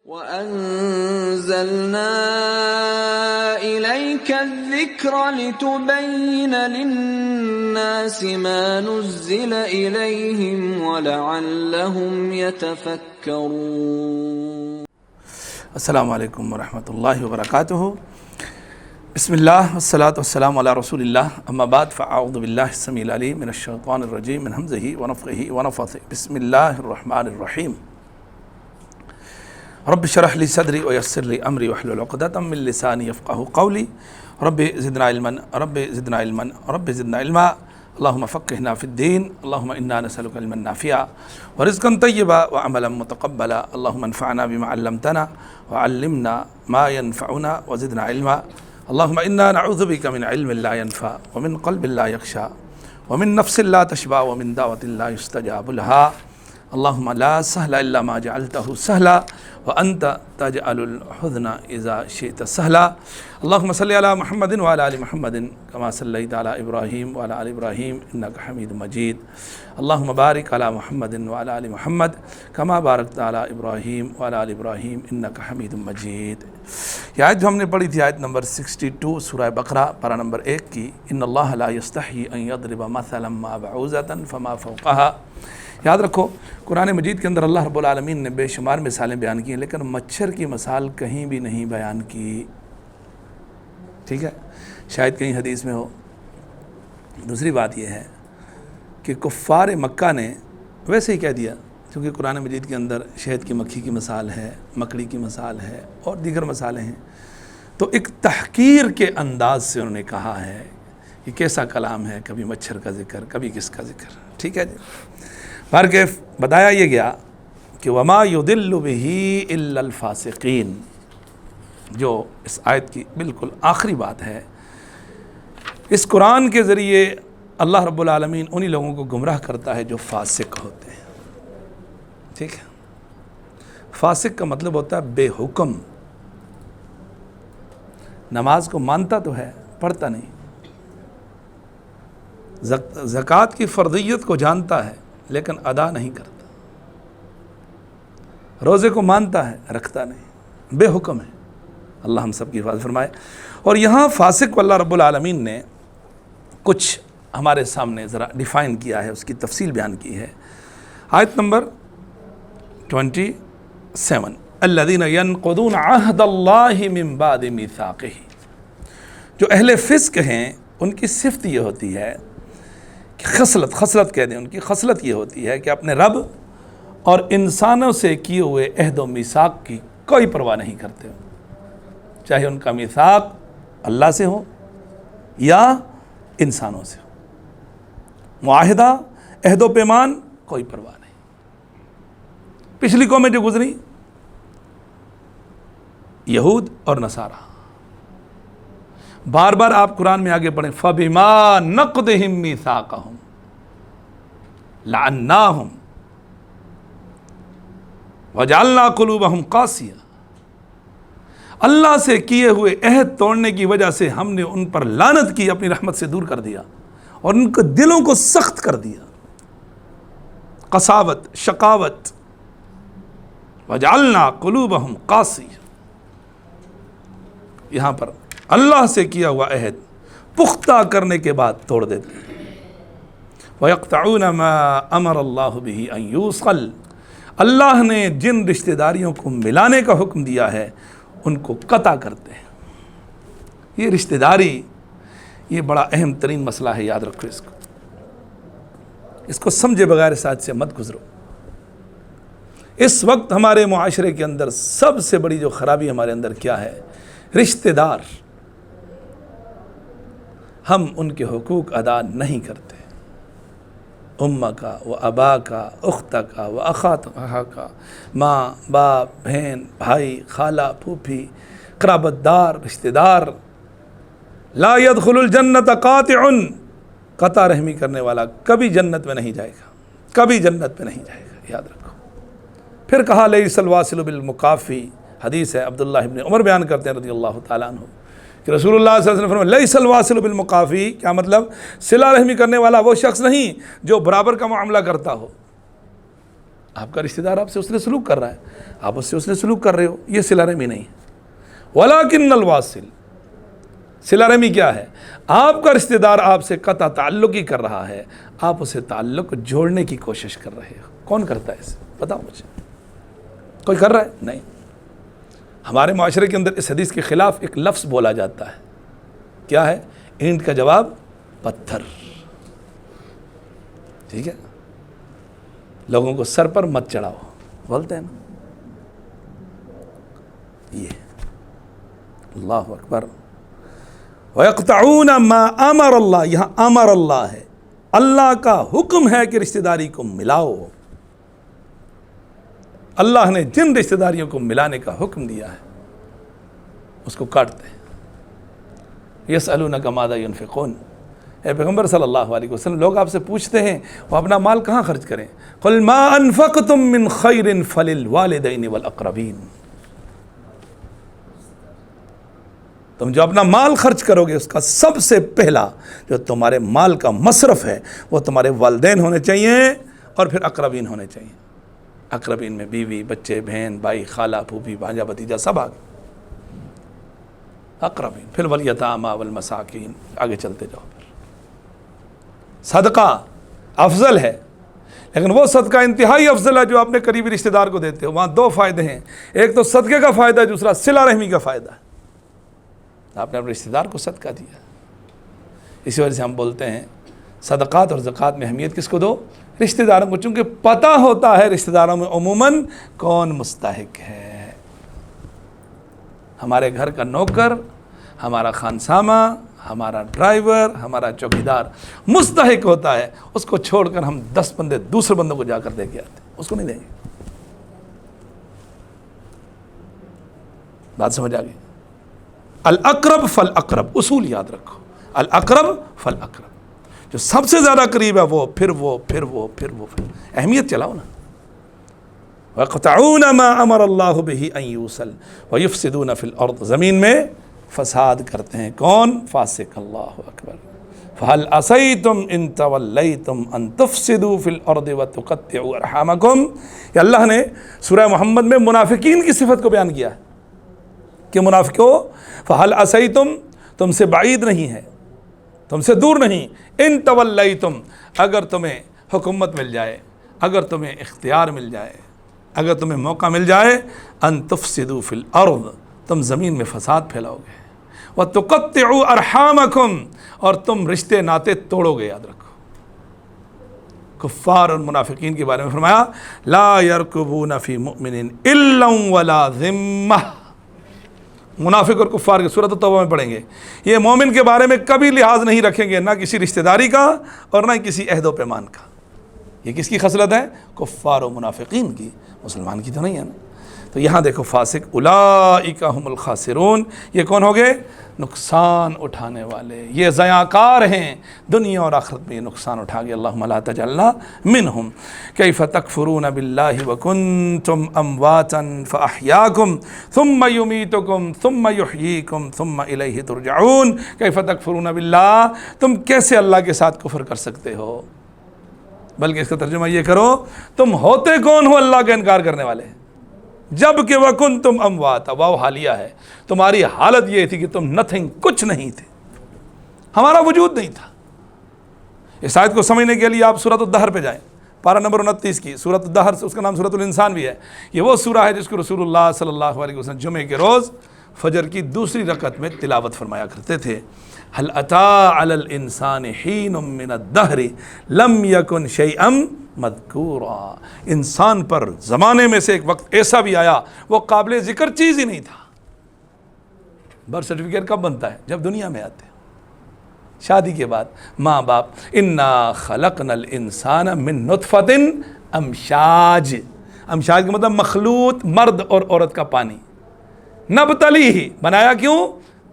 وَأَنزَلْنَا إِلَيْكَ الذِّكْرَ لِتُبَيِّنَ لِلنَّاسِ مَا نُزِّلَ إِلَيْهِمْ وَلَعَلَّهُمْ يَتَفَكَّرُونَ۔ السلام علیکم ورحمۃ اللہ وبرکاتہ۔ بسم اللہ والصلاۃ والسلام علی رسول اللہ، اما بعد فاعوذ باللہ السمیع العلیم من الشیطان الرجیم من ہمزہ ونفخہ ونفثہ۔ بسم اللہ الرحمن الرحیم۔ رب اشرح لی صدری ویسر لی امری واحلل عقدۃ من لسانی یفقہوا قولی۔ رب زدنا علما رب زدنا علما رب زدنا علما، اللہم فقہنا فی الدین، اللہم انا نسألک علما نافعا ورزقا طیبا وعملا متقبلا، اللہم انفعنا بما علمتنا وعلمنا ما ينفعنا وزدنا علما، اللہم انا نعوذ بک من علم لا ينفع ومن قلب لا یخشع ومن نفس لا تشبع ومن دعوة لا يستجاب لها، اللہم لا سهل الا ما جعلته سهلا وانت تجعل الحزن اذا شئت سهلا، اللہم صلی علی محمد وعلی آل محمد کما صلیت علی ابراہیم وعلی آل ابراہیم انک حمید مجید، اللہم بارک علی محمد وعلی آل محمد کما بارکت علی ابراہیم وعلی آل ابراہیم انک حمید مجید۔ یہ آیت جو ہم نے پڑھی تھی، آیت نمبر 62 سورہ بقرہ پارہ نمبر 1 کی، ان اللہ لا یستحی ان یضرب مثلا ما بعوضۃ فما فوقہا۔ یاد رکھو، قرآن مجید کے اندر اللہ رب العالمین نے بے شمار مثالیں بیان کی ہیں، لیکن مچھر کی مثال کہیں بھی نہیں بیان کی، ٹھیک ہے؟ شاید کہیں حدیث میں ہو۔ دوسری بات یہ ہے کہ کفار مکہ نے ویسے ہی کہہ دیا، کیونکہ قرآن مجید کے اندر شہد کی مکھی کی مثال ہے، مکڑی کی مثال ہے اور دیگر مثالیں ہیں، تو ایک تحقیر کے انداز سے انہوں نے کہا ہے کہ کیسا کلام ہے، کبھی مچھر کا ذکر، کبھی کس کا ذکر، ٹھیک ہے جی۔ بہرکیف بتایا یہ گیا کہ وما یضل بہ الا الفاسقین، جو اس آیت کی بالکل آخری بات ہے۔ اس قرآن کے ذریعے اللہ رب العالمین انہی لوگوں کو گمراہ کرتا ہے جو فاسق ہوتے ہیں، ٹھیک ہے؟ فاسق کا مطلب ہوتا ہے بے حکم، نماز کو مانتا تو ہے، پڑھتا نہیں، زکوٰۃ کی فرضیت کو جانتا ہے لیکن ادا نہیں کرتا، روزے کو مانتا ہے رکھتا نہیں، بے حکم ہے۔ اللہ ہم سب کی حفاظت فرمائے۔ اور یہاں فاسق کو اللہ رب العالمین نے کچھ ہمارے سامنے ذرا ڈیفائن کیا ہے، اس کی تفصیل بیان کی ہے۔ آیت نمبر 27، الذین ینقضون عہد اللہ من بعد میثاقہ۔ جو اہل فسق ہیں ان کی صفت یہ ہوتی ہے کہ خصلت کہہ دیں، ان کی خصلت یہ ہوتی ہے کہ اپنے رب اور انسانوں سے کیے ہوئے عہد و میثاق کی کوئی پرواہ نہیں کرتے ہو، چاہے ان کا میثاق اللہ سے ہو یا انسانوں سے ہو، معاہدہ، عہد و پیمان، کوئی پرواہ نہیں۔ پچھلی قومیں جو گزری، یہود اور نصارہ، بار بار آپ قرآن میں آگے پڑھیں، فَبِمَا نَقْضِهِمْ مِيثَاقَهُمْ لَعَنَّاهُمْ وَجَعَلْنَا قُلُوبَهُمْ قَاسِيَةً۔ اللہ سے کیے ہوئے عہد توڑنے کی وجہ سے ہم نے ان پر لعنت کی، اپنی رحمت سے دور کر دیا اور ان کے دلوں کو سخت کر دیا، قساوت، شقاوت، وَجَعَلْنَا قُلُوبَهُمْ قَاسِيَةً۔ یہاں پر اللہ سے کیا ہوا عہد پختہ کرنے کے بعد توڑ دیتے ہیں۔ وَيَقْطَعُونَ مَا أَمَرَ اللَّهُ بِهِ أَن يُوصَلَ، اللہ نے جن رشتہ داریوں کو ملانے کا حکم دیا ہے ان کو قطع کرتے ہیں۔ یہ رشتہ داری، یہ بڑا اہم ترین مسئلہ ہے، یاد رکھو اس کو سمجھے بغیر ساتھ سے مت گزرو۔ اس وقت ہمارے معاشرے کے اندر سب سے بڑی جو خرابی ہمارے اندر کیا ہے؟ رشتہ دار، ہم ان کے حقوق ادا نہیں کرتے، امہ کا، و ابا کا، اخت کا، و اخات کا، ماں، باپ، بہن، بھائی، خالہ، پھوپھی، قرابت دار، رشتہ دار۔ لا يدخل الجنت قاطع، قطع رحمی کرنے والا کبھی جنت میں نہیں جائے گا، کبھی جنت میں نہیں جائے گا، یاد رکھو۔ پھر کہا لیس الواصل بالمکافی، حدیث ہے، عبداللہ ابن عمر بیان کرتے ہیں رضی اللہ تعالیٰ عنہ کہ رسول اللہ صلی اللہ علیہ وسلم فرمایا لیس الواصل بالمکافی، کیا مطلب؟ صلہ رحمی کرنے والا وہ شخص نہیں جو برابر کا معاملہ کرتا ہو، آپ کا رشتہ دار آپ سے حسن سلوک کر رہا ہے، آپ اس سے حسن سلوک کر رہے ہو، یہ صلہ رحمی نہیں ہے۔ وَلَكِنَّ الْوَاصِلِ، صلہ رحمی کیا ہے؟ آپ کا رشتہ دار آپ سے قطع تعلق ہی کر رہا ہے، آپ اسے تعلق جوڑنے کی کوشش کر رہے ہو۔ کون کرتا ہے اسے؟ بتاؤ مجھے، کوئی کر رہا ہے؟ نہیں۔ ہمارے معاشرے کے اندر اس حدیث کے خلاف ایک لفظ بولا جاتا ہے، کیا ہے؟ اینٹ کا جواب پتھر۔ ٹھیک ہے، لوگوں کو سر پر مت چڑھاؤ، بولتے ہیں نا یہ۔ اللہ اکبر۔ وَيَقْطَعُونَ مَا أَمَرَ اللَّهُ، یہاں امر اللہ ہے، اللہ کا حکم ہے کہ رشتہ داری کو ملاؤ۔ اللہ نے جن رشتہ داریوں کو ملانے کا حکم دیا ہے اس کو کاٹتے ہیں۔ یسألونک ماذا ینفقون، اے پیغمبر صلی اللہ علیہ وسلم، لوگ آپ سے پوچھتے ہیں وہ اپنا مال کہاں خرچ کریں؟ قل ما انفقتم من خیر فللوالدین والاقربین، تم جو اپنا مال خرچ کرو گے اس کا سب سے پہلا جو تمہارے مال کا مصرف ہے وہ تمہارے والدین ہونے چاہیے اور پھر اقربین ہونے چاہیے۔ اقربین میں بیوی، بچے، بہن، بھائی، خالہ، پھوپھی، بھانجا، بھتیجا سب آگے اقربین، پھر والیتامی والمساکین، آگے چلتے جاؤ۔ پھر صدقہ افضل ہے، لیکن وہ صدقہ انتہائی افضل ہے جو اپنے قریبی رشتہ دار کو دیتے ہو۔ وہاں دو فائدے ہیں، ایک تو صدقے کا فائدہ ہے، دوسرا صلہ رحمی کا فائدہ ہے۔ آپ نے اپنے رشتہ دار کو صدقہ دیا، اسی وجہ سے ہم بولتے ہیں صدقات اور زکوٰۃ میں اہمیت کس کو دو؟ رشتہ داروں کو، چونکہ پتہ ہوتا ہے رشتہ داروں میں عموماً کون مستحق ہے۔ ہمارے گھر کا نوکر، ہمارا خانسامہ، ہمارا ڈرائیور، ہمارا چوکیدار مستحق ہوتا ہے، اس کو چھوڑ کر ہم 10 بندے دوسرے بندوں کو جا کر دے کے آتے ہیں، اس کو نہیں دیں گے۔ بات سمجھ آ گئی؟ الاقرب فالاقرب، اصول یاد رکھو، الاقرب فالاقرب، جو سب سے زیادہ قریب ہے وہ، پھر وہ، پھر وہ، پھر وہ، پھر اہمیت چلاؤ نا۔ وَيَقْطَعُونَ مَا أَمَرَ اللَّهُ بِهِ أَن يُوصَلَ وَيُفْسِدُونَ فِي الْأَرْضِ، زمین میں فساد کرتے ہیں کون؟ فاسق۔ اللہ اکبر۔ فَهَلْ عَصَيْتُمْ إِن تَوَلَّيْتُمْ أَن تُفْسِدُوا فِي الْأَرْضِ وَتُقَطِّعُوا أَرْحَامَكُمْ، یہ اللہ نے سورہ محمد میں منافقین کی صفت کو بیان کیا ہے کہ منافقو فَهَلْ عَصَيْتُمْ، تم سے بعید نہیں ہے، تم سے دور نہیں، ان تولیتم، اگر تمہیں حکومت مل جائے، اگر تمہیں اختیار مل جائے، اگر تمہیں موقع مل جائے، ان تفسدوا فی الارض، تم زمین میں فساد پھیلاؤ گے، وتقطعوا ارحامکم، اور تم رشتے ناطے توڑو گے۔ یاد رکھو، کفار اور منافقین کے بارے میں فرمایا لا یرکبون فی مؤمن الا ولا ذمہ، منافق اور کفار کی سورۃ التوبہ میں پڑھیں گے، یہ مومن کے بارے میں کبھی لحاظ نہیں رکھیں گے، نہ کسی رشتہ داری کا اور نہ کسی عہد و پیمان کا۔ یہ کس کی خصلت ہے؟ کفار و منافقین کی، مسلمان کی تو نہیں ہے نا۔ تو یہاں دیکھو فاسق، اولئک هم الخاسرون، یہ کون ہو گئے؟ نقصان اٹھانے والے، یہ ضیاءکار ہیں، دنیا اور آخرت میں یہ نقصان اٹھا گئے۔ اللہم لا تجعلنا منہم۔ کیف تکفرون باللہ وکنتم امواتا فاحیاکم ثم یمیتکم ثم یحییکم ثم الیہ ترجعون۔ کیف تکفرون باللہ، تم کیسے اللہ کے ساتھ کفر کر سکتے ہو؟ بلکہ اس کا ترجمہ یہ کرو، تم ہوتے کون ہو اللہ کا انکار کرنے والے؟ جب کہ وَكُنْتُمْ أَمْوَاتًا، واو حالیہ ہے، تمہاری حالت یہ تھی کہ تم نتھنگ، کچھ نہیں تھے، ہمارا وجود نہیں تھا۔ اس آیت کو سمجھنے کے لیے آپ سورۃ الدہر پہ جائیں، پارہ نمبر 29 کی سورۃ الدہر، سے اس کا نام سورۃ الانسان بھی ہے۔ یہ وہ سورہ ہے جس کو رسول اللہ صلی اللہ علیہ وسلم جمعے کے روز فجر کی دوسری رکعت میں تلاوت فرمایا کرتے تھے۔ هل أتى على الإنسان حين من الدهر لم يكن شيئا مذكورا، انسان پر زمانے میں سے ایک وقت ایسا بھی آیا وہ قابل ذکر چیز ہی نہیں تھا۔ برتھ سرٹیفکیٹ کب بنتا ہے؟ جب دنیا میں آتے ہیں، شادی کے بعد ماں باپ، انا خلقنا الانسان من نطفۃ امشاج، امشاج کا مطلب مخلوط مرد اور عورت کا پانی، نبتلیہ، بنایا کیوں؟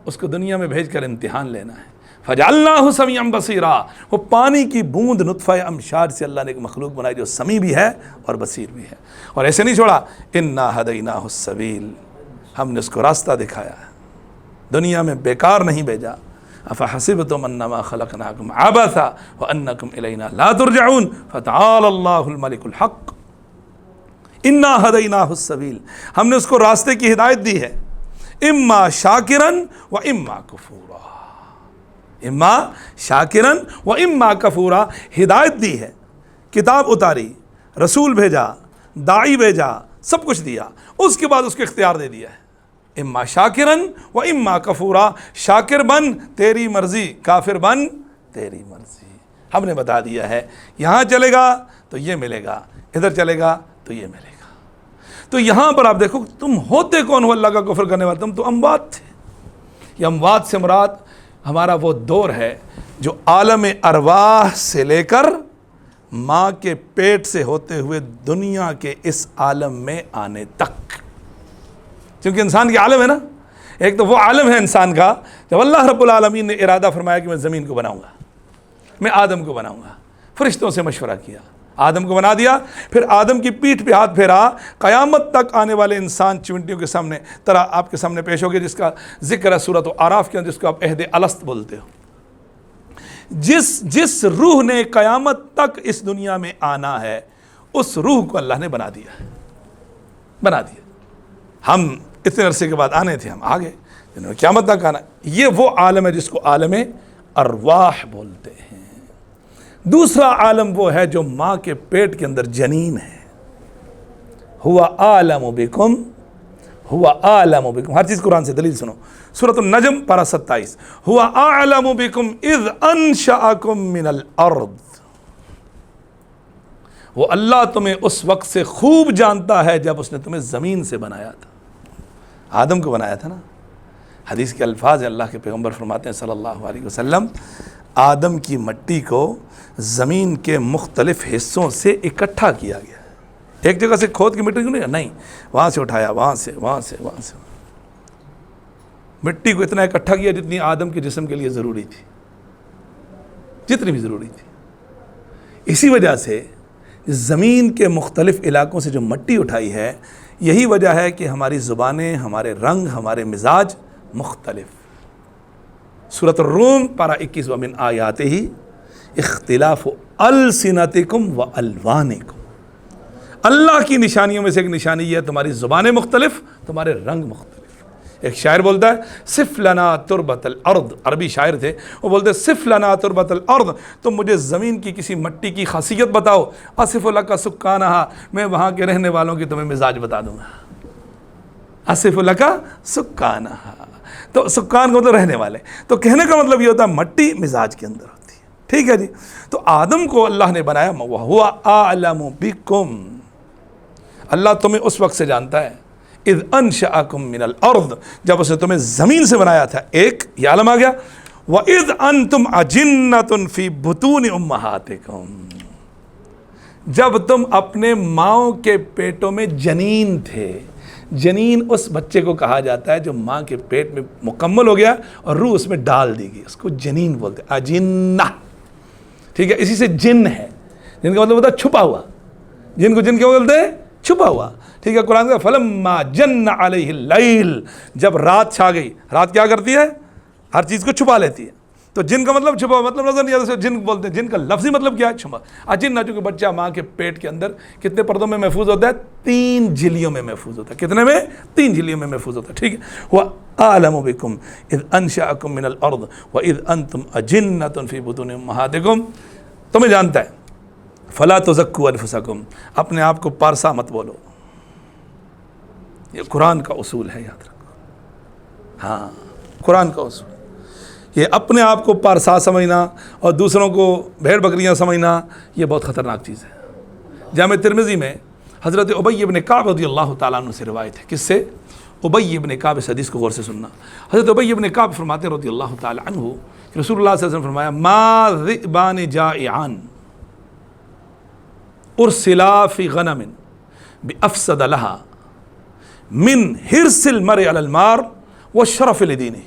اس کو دنیا میں بھیج کر امتحان لینا ہے۔ فجعلناہ سمیعا بصیرا، وہ پانی کی بوند نطفہ امشاج سے اللہ نے ایک مخلوق بنائی جو سمیع بھی ہے اور بصیر بھی ہے۔ اور ایسے نہیں چھوڑا، انا ہدیناہ السبیل، ہم نے اس کو راستہ دکھایا ہے، دنیا میں بیکار نہیں بھیجا۔ افحسبتم انما خلقناکم عبثا وانکم الینا لا ترجعون فتعالی اللہ الملک الحق۔ انا ہدیناہ السبیل، ہم نے اس کو راستے کی ہدایت دی ہے، اما شاکرن و اما کفورا، اما شاکرن و اما کفورا، ہدایت دی ہے، کتاب اتاری، رسول بھیجا، داعی بھیجا، سب کچھ دیا، اس کے بعد اس کو اختیار دے دیا ہے، اما شاکرن و اما کفورا، شاکر بن تیری مرضی، کافر بن تیری مرضی، ہم نے بتا دیا ہے، یہاں چلے گا تو یہ ملے گا، ادھر چلے گا تو یہ ملے گا۔ تو یہاں پر آپ دیکھو تم ہوتے کون ہو اللہ کا کفر کرنے والے، تم تو اموات تھے۔ یہ اموات سے مراد ہمارا وہ دور ہے جو عالم ارواح سے لے کر ماں کے پیٹ سے ہوتے ہوئے دنیا کے اس عالم میں آنے تک، کیونکہ انسان کے عالم ہے نا، ایک تو وہ عالم ہے انسان کا جب اللہ رب العالمین نے ارادہ فرمایا کہ میں زمین کو بناؤں گا، میں آدم کو بناؤں گا، فرشتوں سے مشورہ کیا، آدم کو بنا دیا، پھر آدم کی پیٹھ پہ ہاتھ پھیرا، قیامت تک آنے والے انسان چونٹیوں کے سامنے طرح آپ کے سامنے پیش ہو گئے، جس کا ذکر ہے سورۃ اعراف کے اندر، جس کو آپ عہد الست بولتے ہو۔ جس روح نے قیامت تک اس دنیا میں آنا ہے اس روح کو اللہ نے بنا دیا۔ ہم اتنے عرصے کے بعد آنے تھے، ہم آگے جنہوں نے قیامت تک آنا، یہ وہ عالم ہے جس کو عالم ارواح بولتے ہیں۔ دوسرا عالم وہ ہے جو ماں کے پیٹ کے اندر جنین ہے، ہوا عالم بکم، ہوا عالم بکم، ہر چیز قرآن سے دلیل سنو، سورۃ النجم پارہ 27، ہوا اعلم بکم اذ انشأکم من الارض، وہ اللہ تمہیں اس وقت سے خوب جانتا ہے جب اس نے تمہیں زمین سے بنایا تھا، آدم کو بنایا تھا نا۔ حدیث کے الفاظ ہیں، اللہ کے پیغمبر فرماتے ہیں صلی اللہ علیہ وسلم، آدم کی مٹی کو زمین کے مختلف حصوں سے اکٹھا کیا گیا، ایک جگہ سے کھود کی مٹی کیوں نہیں، وہاں سے اٹھایا، وہاں سے مٹی کو اتنا اکٹھا کیا جتنی آدم کے جسم کے لیے ضروری تھی، جتنی بھی ضروری تھی۔ اسی وجہ سے زمین کے مختلف علاقوں سے جو مٹی اٹھائی ہے، یہی وجہ ہے کہ ہماری زبانیں، ہمارے رنگ، ہمارے مزاج مختلف۔ سورۃ الروم پارہ 21، ومن آیاتہ اختلاف السنتکم والوانکم، اللہ کی نشانیوں میں سے ایک نشانی یہ ہے تمہاری زبانیں مختلف، تمہارے رنگ مختلف۔ ایک شاعر بولتا ہے صف لنا تربت الارض، عربی شاعر تھے، وہ بولتے ہیں صف لنا تربت الارض، تم مجھے زمین کی کسی مٹی کی خاصیت بتاؤ، اصف لک سکانہا، میں وہاں کے رہنے والوں کی تمہیں مزاج بتا دوں گا، اصف لک سکانہا، تو سکان کا مطلب رہنے والے، تو کہنے کا مطلب یہ ہوتا ہے مٹی مزاج کے اندر ہوتی ہے، ٹھیک ہے جی۔ تو آدم کو اللہ نے بنایا، وَهُوَ أَعْلَمُ بِكُمْ، اللہ تمہیں اس وقت سے جانتا ہے، اذ انشأکم من الارض، جب اسے تمہیں زمین سے بنایا تھا، ایک یہ عالم آ گیا، وَإِذْ أَنْتُمْ أَجِنَّةٌ فِي بُطُونِ أُمَّهَاتِكُمْ، جب تم اپنے ماؤں کے پیٹوں میں جنین تھے۔ جنین اس بچے کو کہا جاتا ہے جو ماں کے پیٹ میں مکمل ہو گیا اور روح اس میں ڈال دی گئی، اس کو جنین بولتے ہیں، اجنہ، ٹھیک ہے۔ اسی سے جن ہے، جن کا مطلب ہوتا ہے چھپا ہوا، جن کو جن کیا بولتے ہیں، چھپا ہوا، ٹھیک ہے۔ قرآن کا فلما جن علیہ اللیل، جب رات چھا گئی، رات کیا کرتی ہے، ہر چیز کو چھپا لیتی ہے، تو جن کا مطلب چھپا، مطلب نظر نہیں آتا، جن بولتے ہیں، جن کا لفظی مطلب کیا ہے، چھپا۔ اجنہ، چونکہ بچہ ماں کے پیٹ کے اندر کتنے پردوں میں محفوظ ہوتا ہے، 3 جھلیوں میں محفوظ ہوتا ہے، کتنے میں، 3 جھلیوں میں محفوظ ہوتا ہے، ٹھیک ہے۔ وَأَعْلَمُ بِكُمْ إِذْ أَنشَأَكُم مِّنَ الْأَرْضِ وَإِذْ أَنْتُمْ أَجِنَّةٌ فِي بُطُونِ أُمَّهَاتِكُمْ، تمہیں جانتا ہے۔ فَلَا تُزَكُّوا أَنفُسَكُمْ، اپنے آپ کو پارسا مت بولو، یہ قرآن کا اصول ہے، یاد رکھو، ہاں قرآن کا اصول، یہ اپنے آپ کو پارسا سمجھنا اور دوسروں کو بھیڑ بکریاں سمجھنا، یہ بہت خطرناک چیز ہے۔ جامع ترمذی میں حضرت ابی بن کعب رضی اللہ تعالیٰ عنہ سے روایت ہے، کس سے، ابی بن کعب، اس حدیث کو غور سے سننا۔ حضرت ابی بن کعب فرماتے ہیں رضی اللہ تعالیٰ عنہ کہ رسول اللہ صلی اللہ علیہ وسلم فرمایا، ما ذئبان جائعان ارسلا فی غنم بافسد لها من حرص المرء علی المار والشرف لدینہ،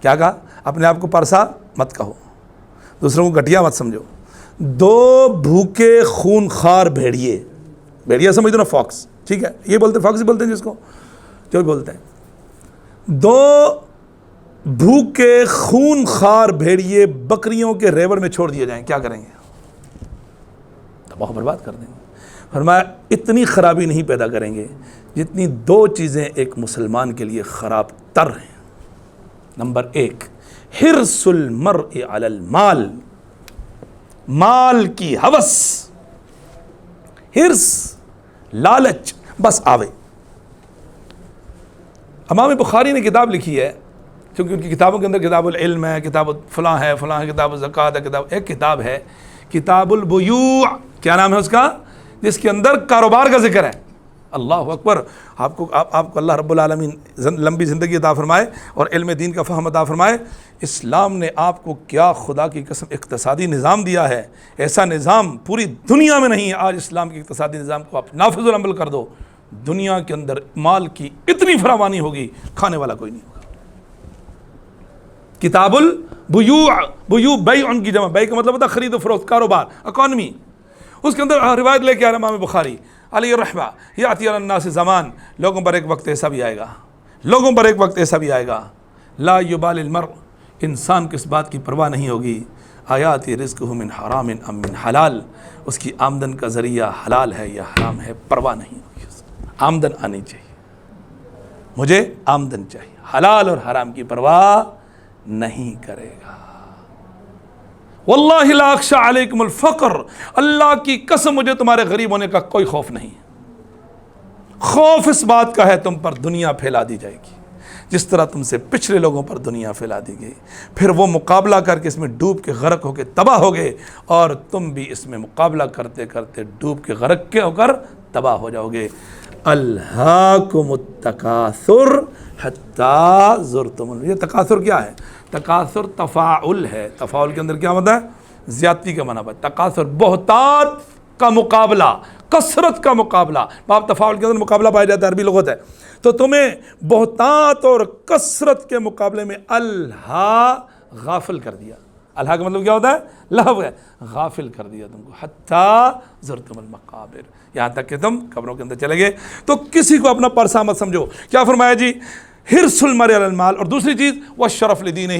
کیا کہا، اپنے آپ کو پرسا مت کہو، دوسروں کو گھٹیا مت سمجھو۔ 2 بھوکے خون خار بھیڑیے، بھیڑیا سمجھ دو نا، فاکس، ٹھیک ہے، یہ بولتے فاکس ہی بولتے ہیں جس کو، جو بولتے ہیں، 2 بھوکے خون خار بھیڑیے بکریوں کے ریوڑ میں چھوڑ دیے جائیں، کیا کریں گے، تباہ برباد کر دیں گے۔ فرمایا اتنی خرابی نہیں پیدا کریں گے جتنی دو چیزیں ایک مسلمان کے لیے خراب تر ہیں۔ نمبر 1، حرص المرء علی المال، مال کی ہوس، حرص، لالچ، بس آوے۔ امام بخاری نے کتاب لکھی ہے، کیونکہ ان کی کتابوں کے اندر کتاب العلم ہے، کتاب فلاں ہے، کتاب الزکوٰۃ ہے، ایک کتاب ہے کتاب البیوع، کیا نام ہے اس کا، جس کے اندر کاروبار کا ذکر ہے۔ اللہ اکبر، آپ کو اللہ رب العالمین لمبی زندگی عطا فرمائے اور علم دین کا فہم عطا فرمائے۔ اسلام نے آپ کو کیا خدا کی قسم اقتصادی نظام دیا ہے، ایسا نظام پوری دنیا میں نہیں ہے۔ آج اسلام کے اقتصادی نظام کو آپ نافذ العمل کر دو، دنیا کے اندر مال کی اتنی فراوانی ہوگی، کھانے والا کوئی نہیں ہوگا۔ کتاب البیوع، بیوع بیع کی جمع، بیع کا مطلب ہوتا ہے خرید و فروخت، کاروبار، اکانومی۔ اس کے اندر روایت لے کے آ رہا امام بخاری علیہ الرحمہ، یاتی علی الناس زمان، لوگوں پر ایک وقت ایسا بھی آئے گا، لوگوں پر ایک وقت ایسا بھی آئے گا، لا یبال المرء، انسان کو اس بات کی پرواہ نہیں ہوگی، آیاتی رزقہ من حرام ام من حلال، اس کی آمدن کا ذریعہ حلال ہے یا حرام ہے، پرواہ نہیں ہوگی۔ آمدن آنی چاہیے، مجھے آمدن چاہیے، حلال اور حرام کی پرواہ نہیں کرے گا۔ واللہ لا اخشى علیکم الفقر، اللہ کی قسم مجھے تمہارے غریب ہونے کا کوئی خوف نہیں، خوف اس بات کا ہے تم پر دنیا پھیلا دی جائے گی، جس طرح تم سے پچھلے لوگوں پر دنیا پھیلا دی گئی، پھر وہ مقابلہ کر کے اس میں ڈوب کے غرق ہو کے تباہ ہو گئے، اور تم بھی اس میں مقابلہ کرتے کرتے ڈوب کے غرق کے ہو کر تباہ ہو جاؤ گے۔ الہاکم التکاثر حتی زرتم، یہ تکاثر کیا ہے؟ تکاثر تفاعل ہے، تفاعل کے اندر کیا ہوتا ہے؟ زیادتی کا معنی ہے۔ تکاثر بہتات کا مقابلہ، کثرت کا مقابلہ، باب تفاعل کے اندر مقابلہ پایا جاتا ہے، عربی لغت ہے۔ تو تمہیں بہتات اور کثرت کے مقابلے میں الہا غافل کر دیا۔ الہا کا مطلب کیا ہوتا ہے؟ لہو ہے، غافل کر دیا تم کو، حتی زرتم المقابر، یہاں تک کہ تم قبروں کے اندر چلے گئے۔ تو کسی کو اپنا پرسہ مت سمجھو۔ کیا فرمایا جی؟ حرص المرء علی المال، اور دوسری چیز والشرف لدینہ،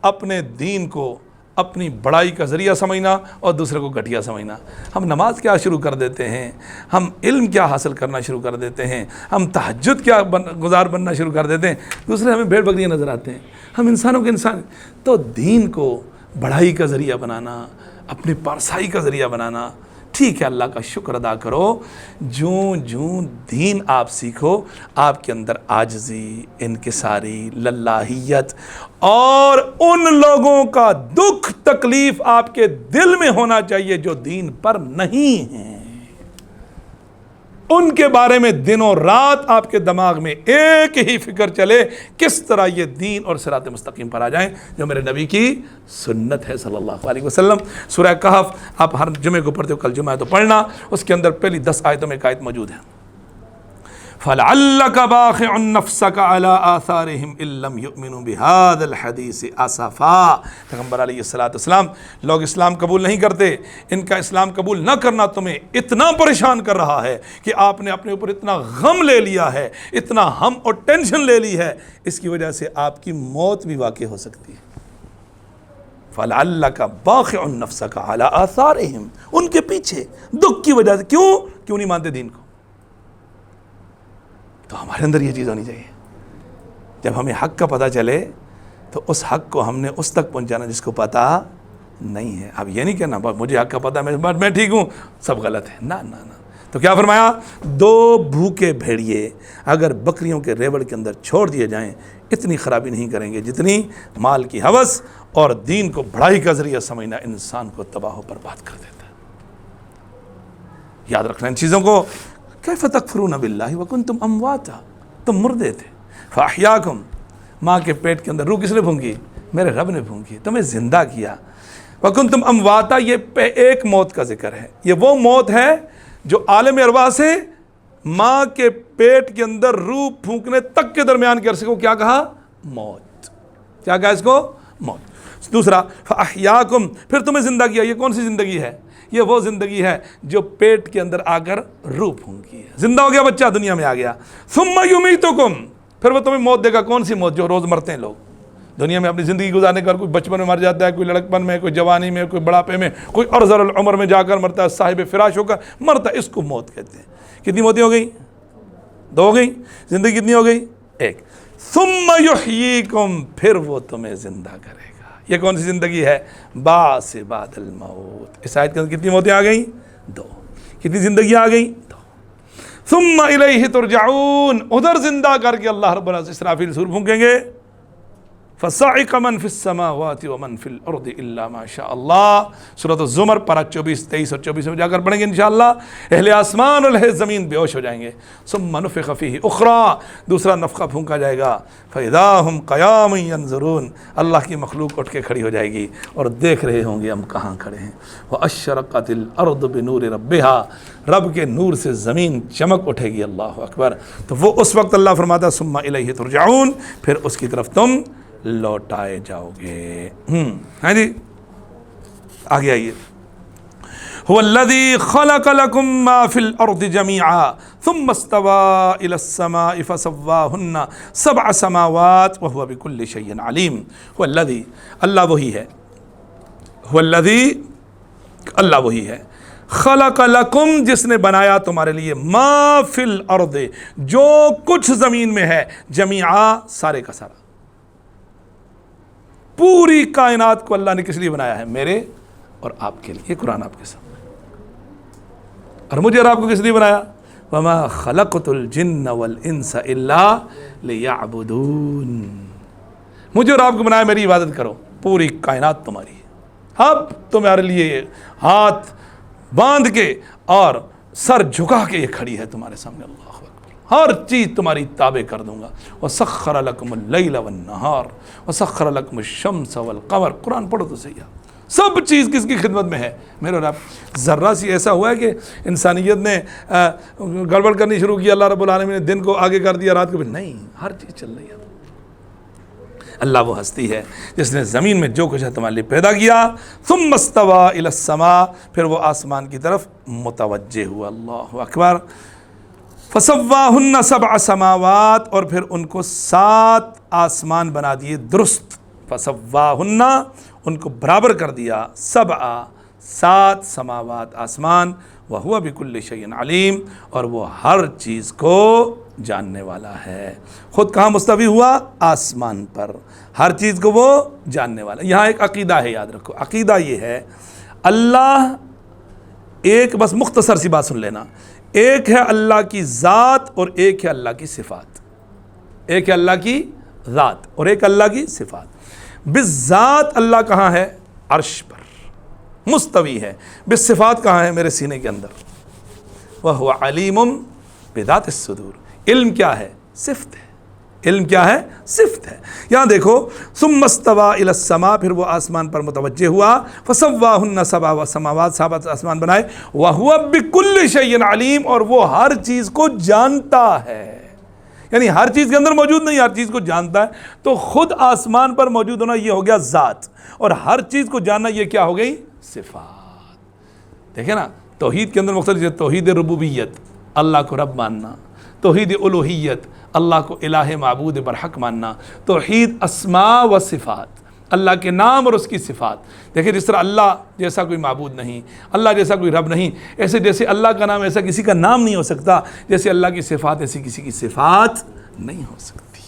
اپنے دین کو اپنی بڑائی کا ذریعہ سمجھنا اور دوسرے کو گھٹیا سمجھنا۔ ہم نماز کیا شروع کر دیتے ہیں، ہم علم کیا حاصل کرنا شروع کر دیتے ہیں، ہم تہجد کیا گزار بننا شروع کر دیتے ہیں، دوسرے ہمیں بھیڑ بکریاں نظر آتے ہیں۔ ہم انسانوں کے انسان، تو دین کو بڑائی کا ذریعہ بنانا، اپنی پارسائی کا ذریعہ بنانا، ٹھیک ہے، اللہ کا شکر ادا کرو۔ جوں جوں دین آپ سیکھو، آپ کے اندر عاجزی، انکساری، للہیت، اور ان لوگوں کا دکھ تکلیف آپ کے دل میں ہونا چاہیے جو دین پر نہیں ہیں، ان کے بارے میں دن و رات آپ کے دماغ میں ایک ہی فکر چلے، کس طرح یہ دین اور صراط مستقیم پر آ جائیں، جو میرے نبی کی سنت ہے صلی اللہ علیہ وسلم۔ سورہ کہف آپ ہر جمعے کو پڑھتے ہو، کل جمعہ ہے تو پڑھنا، اس کے اندر پہلی 10 آیتوں میں ایک آیت موجود ہے، فَلَعَلَّكَ بَاخِعٌ نَفْسَكَ عَلَىٰ آثَارِهِمْ إِن لَّمْ يُؤْمِنُوا بِهَٰذَا الْحَدِيثِ آسَفًا۔ پیغمبر علیہ السلام، لوگ اسلام قبول نہیں کرتے، ان کا اسلام قبول نہ کرنا تمہیں اتنا پریشان کر رہا ہے کہ آپ نے اپنے اوپر اتنا غم لے لیا ہے، اتنا ہم اور ٹینشن لے لی ہے، اس کی وجہ سے آپ کی موت بھی واقع ہو سکتی ہے۔ فَلَعَلَّكَ بَاخِعٌ نَفْسَكَ عَلَىٰ آثَارِهِمْ، ان کے پیچھے دکھ کی وجہ سے، کیوں نہیں مانتے دین کو؟ تو ہمارے اندر یہ چیز ہونی چاہیے، جب ہمیں حق کا پتہ چلے تو اس حق کو ہم نے اس تک پہنچانا جس کو پتہ نہیں ہے۔ اب یہ نہیں کہنا مجھے حق کا پتہ، میں ٹھیک ہوں، سب غلط ہے، نہ۔ تو کیا فرمایا؟ 2 بھوکے بھیڑیے اگر بکریوں کے ریوڑ کے اندر چھوڑ دیے جائیں، اتنی خرابی نہیں کریں گے جتنی مال کی ہوس اور دین کو بڑائی کا ذریعہ سمجھنا انسان کو تباہ و برباد کر دیتا ہے۔ یاد رکھنا ان چیزوں کو۔ کیف تکفرون باللہ وکنتم امواتا، تم مردے تھے، فاحیاکم، ماں کے پیٹ کے اندر روح کس نے پھونکی؟ میرے رب نے پھونکی، تمہیں زندہ کیا۔ وکنتم امواتا، یہ ایک موت کا ذکر ہے، یہ وہ موت ہے جو عالم ارواح سے ماں کے پیٹ کے اندر روح پھونکنے تک کے درمیان کے عرصے کو کیا کہا؟ موت۔ کیا کہا اس کو؟ موت۔ دوسرا فاحیاکم، پھر تمہیں زندہ کیا۔ یہ کون سی زندگی ہے؟ یہ وہ زندگی ہے جو پیٹ کے اندر آ کر روح پھونکی ہے، زندہ ہو گیا بچہ، دنیا میں آ گیا۔ ثم یمیتکم، پھر وہ تمہیں موت دے گا۔ کون سی موت؟ جو روز مرتے ہیں لوگ، دنیا میں اپنی زندگی گزارنے کا کوئی بچپن میں مر جاتا ہے، کوئی لڑکپن میں، کوئی جوانی میں، کوئی بڑھاپے میں، کوئی ارذل العمر میں جا کر مرتا ہے، صاحب فراش ہو کر مرتا ہے، اس کو موت کہتے ہیں۔ کتنی موتیں ہو گئی؟ 2 ہو گئی۔ زندگی کتنی ہو گئی؟ 1۔ ثم یحییکم، پھر وہ تمہیں زندہ کرے گا۔ یہ کون سی زندگی ہے؟ بعث بعد الموت۔ اس آیت کے اندر کتنی موتیں آ گئیں؟ 2۔ کتنی زندگی آ گئی؟ 2۔ ثم الیہ ترجعون، ادھر زندہ کر کے اللہ رب العزت اسرافیل سور پھونکیں گے، فصعق من فی السماوات ومن فی الارض الا ما شاء اللہ۔ سورۃ الزمر پارہ 24، 23 اور 24 میں جا کر پڑھیں گے انشاءاللہ۔ اہل آسمان اور اہل زمین بے ہوش ہو جائیں گے۔ ثم نفخ فیہ اخری، دوسرا نفخہ پھونکا جائے گا، فاذا ہم قیام ینظرون، اللہ کی مخلوق اٹھ کے کھڑی ہو جائے گی اور دیکھ رہے ہوں گے ہم کہاں کھڑے ہیں۔ واشرقت الارض بنور ربہا، رب کے نور سے زمین چمک اٹھے گی۔ اللہ اکبر۔ تو وہ اس وقت اللہ فرماتا ہے ثم الیہ ترجعون، پھر اس کی طرف تم لوٹائے جاؤ گے۔ ہاں جی، آگے آئیے۔ هو الذی خلق لکم ما فی الارض جمیعا ثم استوى الى السماء فسواہن 7 سماوات وهو بكل شیء علیم۔ هو الذی، اللہ وہی ہے، هو الذی، اللہ وہی ہے، خلق لکم، جس نے بنایا تمہارے لیے، ما فی الارض، جو کچھ زمین میں ہے، جمیعا، سارے کا سارا، پوری کائنات کو اللہ نے کس لیے بنایا ہے؟ میرے اور آپ کے لیے۔ یہ قرآن آپ کے سامنے، اور مجھے اور آپ کو کس لیے بنایا؟ وما خلقت الجن والانس الا لیعبدون، مجھے اور آپ کو بنایا میری عبادت کرو۔ پوری کائنات تمہاری ہے، اب تمہارے لیے ہاتھ باندھ کے اور سر جھکا کے یہ کھڑی ہے تمہارے سامنے۔ اللہ اکبر، ہر چیز تمہاری تابع کر دوں گا۔ وَسَخَّرَ لَكُمُ اللَّيْلَ وَالنَّهَارَ وَسَخَّرَ لَكُمُ الشَّمْسَ وَالْقَمَرَ۔ قرآن پڑھو تو صحیح ہے، سب چیز کس کی خدمت میں ہے؟ میرے اور آپ۔ ذرہ سی ایسا ہوا ہے کہ انسانیت نے گڑبڑ کرنی شروع کی، اللہ رب العالمین نے دن کو آگے کر دیا، رات کو بھی نہیں، ہر چیز چل رہی ہے۔ اللہ وہ ہستی ہے جس نے زمین میں جو کچھ ہے تمہارے لیے پیدا کیا۔ ثم استوى الى السماء، پھر وہ آسمان کی طرف متوجہ ہوا۔ اللہ اکبر۔ فسواہن 7 سماوات، اور پھر ان کو 7 آسمان بنا دیے درست۔ فسواہن، ان کو برابر کر دیا، 7 سماوات آسمان، وہو بکل شیء علیم، اور وہ ہر چیز کو جاننے والا ہے۔ خود کہاں مستوی ہوا؟ آسمان پر، ہر چیز کو وہ جاننے والا۔ یہاں ایک عقیدہ ہے، یاد رکھو، عقیدہ یہ ہے، اللہ ایک، بس مختصر سی بات سن لینا، ایک ہے اللہ کی ذات اور ایک ہے اللہ کی صفات۔ ایک ہے اللہ کی ذات اور ایک اللہ کی صفات۔ بالذات اللہ کہاں ہے؟ عرش پر مستوی ہے۔ بالصفات کہاں ہے؟ میرے سینے کے اندر۔ وَهُوَ عَلِيمٌ بِذَاتِ الصُّدُورِ، علم کیا ہے؟ صفت ہے۔ علم کیا ہے؟ صفت ہے۔ یہاں دیکھو، ثم استوى الى السماء، پھر وہ آسمان پر متوجہ ہوا، فسواہن 7 سماوات، 7 آسمان بنائے، وہو بکل شیء علیم، اور وہ ہر چیز کو جانتا ہے۔ یعنی ہر چیز کے اندر موجود نہیں، ہر چیز کو جانتا ہے۔ تو خود آسمان پر موجود ہونا یہ ہو گیا ذات، اور ہر چیز کو جاننا یہ کیا ہو گئی؟ صفات۔ دیکھیں نا، توحید کے اندر مختلف، توحید ربوبیت، اللہ کو رب ماننا، توحید الوہیت، اللہ کو الہ معبود برحق ماننا، توحید اسماء و صفات، اللہ کے نام اور اس کی صفات۔ دیکھیں، جس طرح اللہ جیسا کوئی معبود نہیں، اللہ جیسا کوئی رب نہیں، ایسے جیسے اللہ کا نام ایسا کسی کا نام نہیں ہو سکتا، جیسے اللہ کی صفات ایسی کسی کی صفات نہیں ہو سکتی۔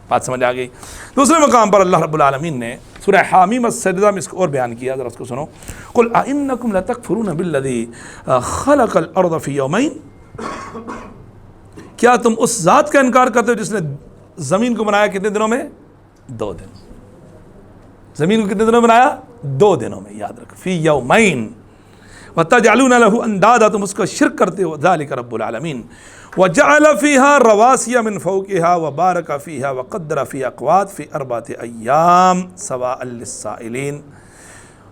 بات سمجھ آ گئی؟ دوسرے مقام پر اللہ رب العالمین نے سورہ حامیم السجدہ میں اس کو اور بیان کیا، ذرا اس کو سنو۔ قل اَإِنَّكُمْ لَتَكْفُرُونَ بِالَّذِي خَلَقَ الْأَرْضَ فِي يَوْمَيْنِ، کیا تم اس ذات کا انکار کرتے ہو جس نے زمین کو بنایا کتنے دنوں میں؟ 2 دن۔ زمین کو کتنے دنوں میں بنایا؟ 2 دنوں میں، یاد رکھ، فی یومین، وتجعلون له اندادا، تم اس کو شرک کرتے ہو، ذالک رب العالمین، وجعل فیہا رواسیا من فوقہا وبارک فیہا وقدر فی اقوات فی 4 ایام سواء للسائلین،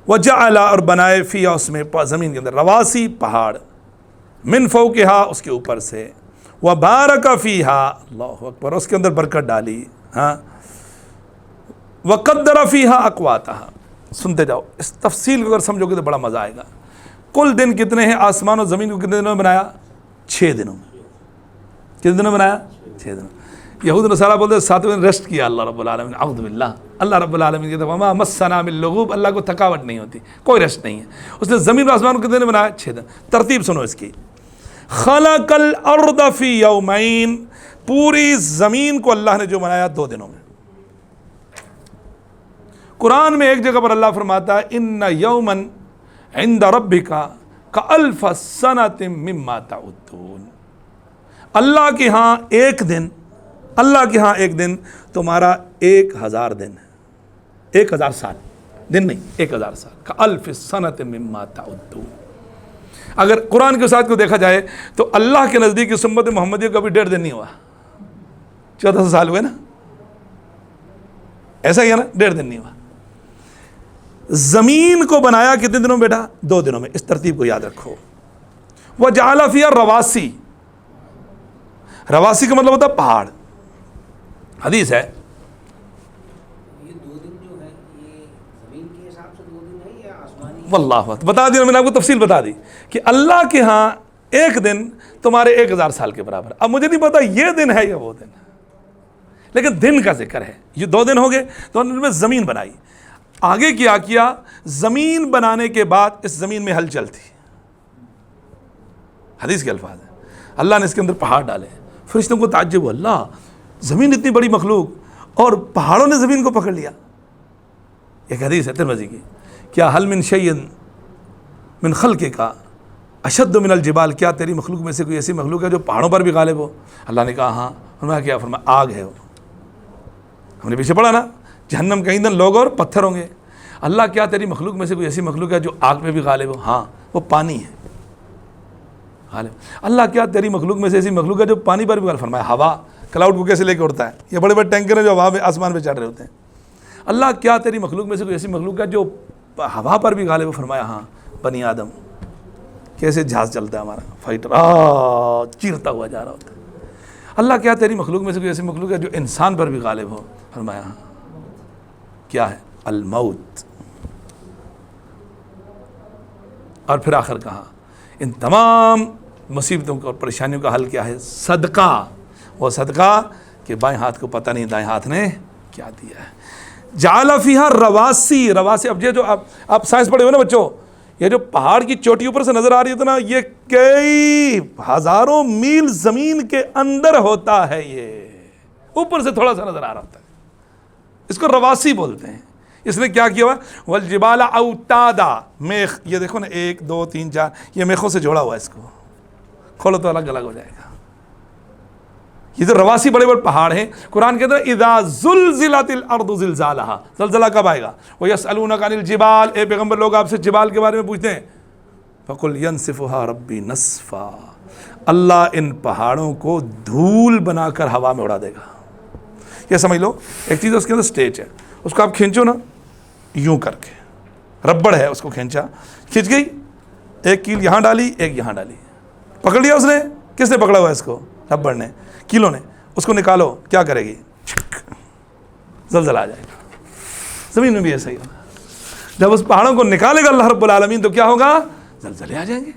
وجعل، اور بنائے، فیہا، اس میں، زمین کے اندر، رواسی، پہاڑ، من فوقہا، اس کے اوپر سے، وبارک فیہا، اللہ اکبر، اس کے اندر برکت ڈالی، ہاں، وقدر فیہا اقواتہا۔ سنتے جاؤ، اس تفصیل کو اگر سمجھو گے تو بڑا مزہ آئے گا۔ کل دن کتنے ہیں؟ آسمان اور زمین کو کتنے دنوں میں بنایا؟ 6 دنوں میں۔ کتنے دنوں میں بنایا؟ 6 دنوں۔ یہود نصارہ بولتے ہیں 7 دن ریسٹ کیا اللہ رب العالمین، اعوذ باللہ، اللہ رب العالمین کہتے ہیں وما مسنا من لغوب، اللہ کو تھکاوٹ نہیں ہوتی، کوئی ریسٹ نہیں ہے. اس نے زمین و آسمان کو کتنے دن بنایا؟ 6 دن. ترتیب سنو اس کی، خلق الارض فی یومین، پوری زمین کو اللہ نے جو بنایا 2 دنوں میں. قرآن میں ایک جگہ پر اللہ فرماتا ہے ان یوما عند ربک کالف سنۃ مما تعدون، اللہ کے ہاں ایک دن، اللہ کے ہاں ایک دن تمہارا 1000 دن ہے، 1000 سال، دن نہیں 1000 سال، کالف سنۃ مما تعدون. اگر قرآن کے ساتھ کو دیکھا جائے تو اللہ کے نزدیک اس امت محمدیہ کا بھی 1.5 دن نہیں ہوا، 1400 سال ہوئے نا، ایسا ہی ہے نا، 1.5 دن نہیں ہوا. زمین کو بنایا کتنے دنوں میں بیٹا؟ 2 دنوں میں. اس ترتیب کو یاد رکھو. وجعل فیہا رواسی، رواسی کا مطلب ہوتا ہے پہاڑ. حدیث ہے یہ 2 دن جو ہے یہ زمین کے حساب سے 2 دن ہے یا آسمانی؟ واللہ بتا دیا، میں نے آپ کو تفصیل بتا دی کہ اللہ کے ہاں ایک دن تمہارے 1000 سال کے برابر. اب مجھے نہیں پتا یہ دن ہے یا وہ دن ہے، لیکن دن کا ذکر ہے. یہ 2 دن ہو گئے، 2 دن میں زمین بنائی. آگے کیا زمین بنانے کے بعد اس زمین میں ہلچل تھی. حدیث کے الفاظ ہیں، اللہ نے اس کے اندر پہاڑ ڈالے. فرشتوں کو تعجب ہوا، اللہ زمین اتنی بڑی مخلوق اور پہاڑوں نے زمین کو پکڑ لیا. ایک حدیث ہے ترمذی کی، کیا حل من شیء من خلقک اشد من الجبال، کیا تیری مخلوق میں سے کوئی ایسی مخلوق ہے جو پہاڑوں پر بھی غالب ہو؟ اللہ نے کہا ہاں. فرمایا کیا؟ فرمایا آگ ہے وہ. ہم نے پیچھے پڑھا نا، جہنم کے ایندھن لوگ اور پتھر ہوں گے. اللہ کیا تیری مخلوق میں سے کوئی ایسی مخلوق ہے جو آگ پہ بھی غالب ہو؟ ہاں وہ پانی ہے غالب. اللہ کیا تیری مخلوق میں سے ایسی مخلوق ہے جو پانی پر بھی غالب؟ فرمایا ہوا. کلاؤڈ کو کیسے لے کے اڑتا ہے؟ یہ بڑے بڑے ٹینکر ہیں جو ہوا میں آسمان پہ چڑھ رہے ہوتے ہیں. اللہ کیا تیری مخلوق میں سے کوئی ایسی مخلوق ہے جو ہوا پر بھی غالب ہو؟ فرمایا ہاں بنی آدم. کیسے جہاز چلتا ہے ہمارا فائٹر، چیرتا ہوا جا رہا ہوتا ہے. اللہ کیا تیری مخلوق میں سے کوئی ایسی مخلوق ہے جو انسان پر بھی غالب ہو؟ فرمایا ہاں. کیا ہے؟ الموت. اور پھر آخر کہا ان تمام مصیبتوں اور پریشانیوں کا حل کیا ہے؟ صدقہ. وہ صدقہ کہ بائیں ہاتھ کو پتہ نہیں دائیں ہاتھ نے کیا دیا ہے. جعل فیہا رواسی، رواسی. اب یہ جو آپ سائنس پڑھے ہوئے نا بچوں، یہ جو پہاڑ کی چوٹی اوپر سے نظر آ رہی ہے نا، یہ کئی ہزاروں میل زمین کے اندر ہوتا ہے. یہ اوپر سے تھوڑا سا نظر آ رہا ہوتا ہے، اس کو رواسی بولتے ہیں. اس نے کیا کیا ہوا؟ والجبال اوتادا، میخ. یہ دیکھو نا 1 2 3 4، یہ میخوں سے جوڑا ہوا ہے. اس کو کھولو تو الگ الگ ہو جائے گا. یہ تو رواسی بڑے بڑے پہاڑ ہیں. قرآن کہتا ہے اذا زلزلت الارض زلزالہا، زلزلہ کب آئے گا؟ ویسألونک عن الجبال، اے پیغمبر لوگ آپ سے جبال کے بارے میں پوچھتے ہیں. فقل ینسفھا ربی نسفا، اللہ ان پہاڑوں کو دھول بنا کر ہوا میں اڑا دے گا. یہ سمجھ لو ایک چیز اس کے اندر سٹیج ہے، اس کو آپ کھینچو نا یوں کر کے، ربڑ ہے، اس کو کھینچا، کھینچ گئی، 1 کیل یہاں ڈالی 1 یہاں ڈالی، پکڑ لیا اس نے. کس نے پکڑا ہوا ہے اس کو؟ ربڑ نے، کیلوں نے. اس کو نکالو، کیا کرے گی؟ زلزلہ آ جائے گا. زمین میں بھی ایسا ہی ہوگا. جب اس پہاڑوں کو نکالے گا اللہ رب العالمین تو کیا ہوگا؟ زلزلے آ جائیں گے.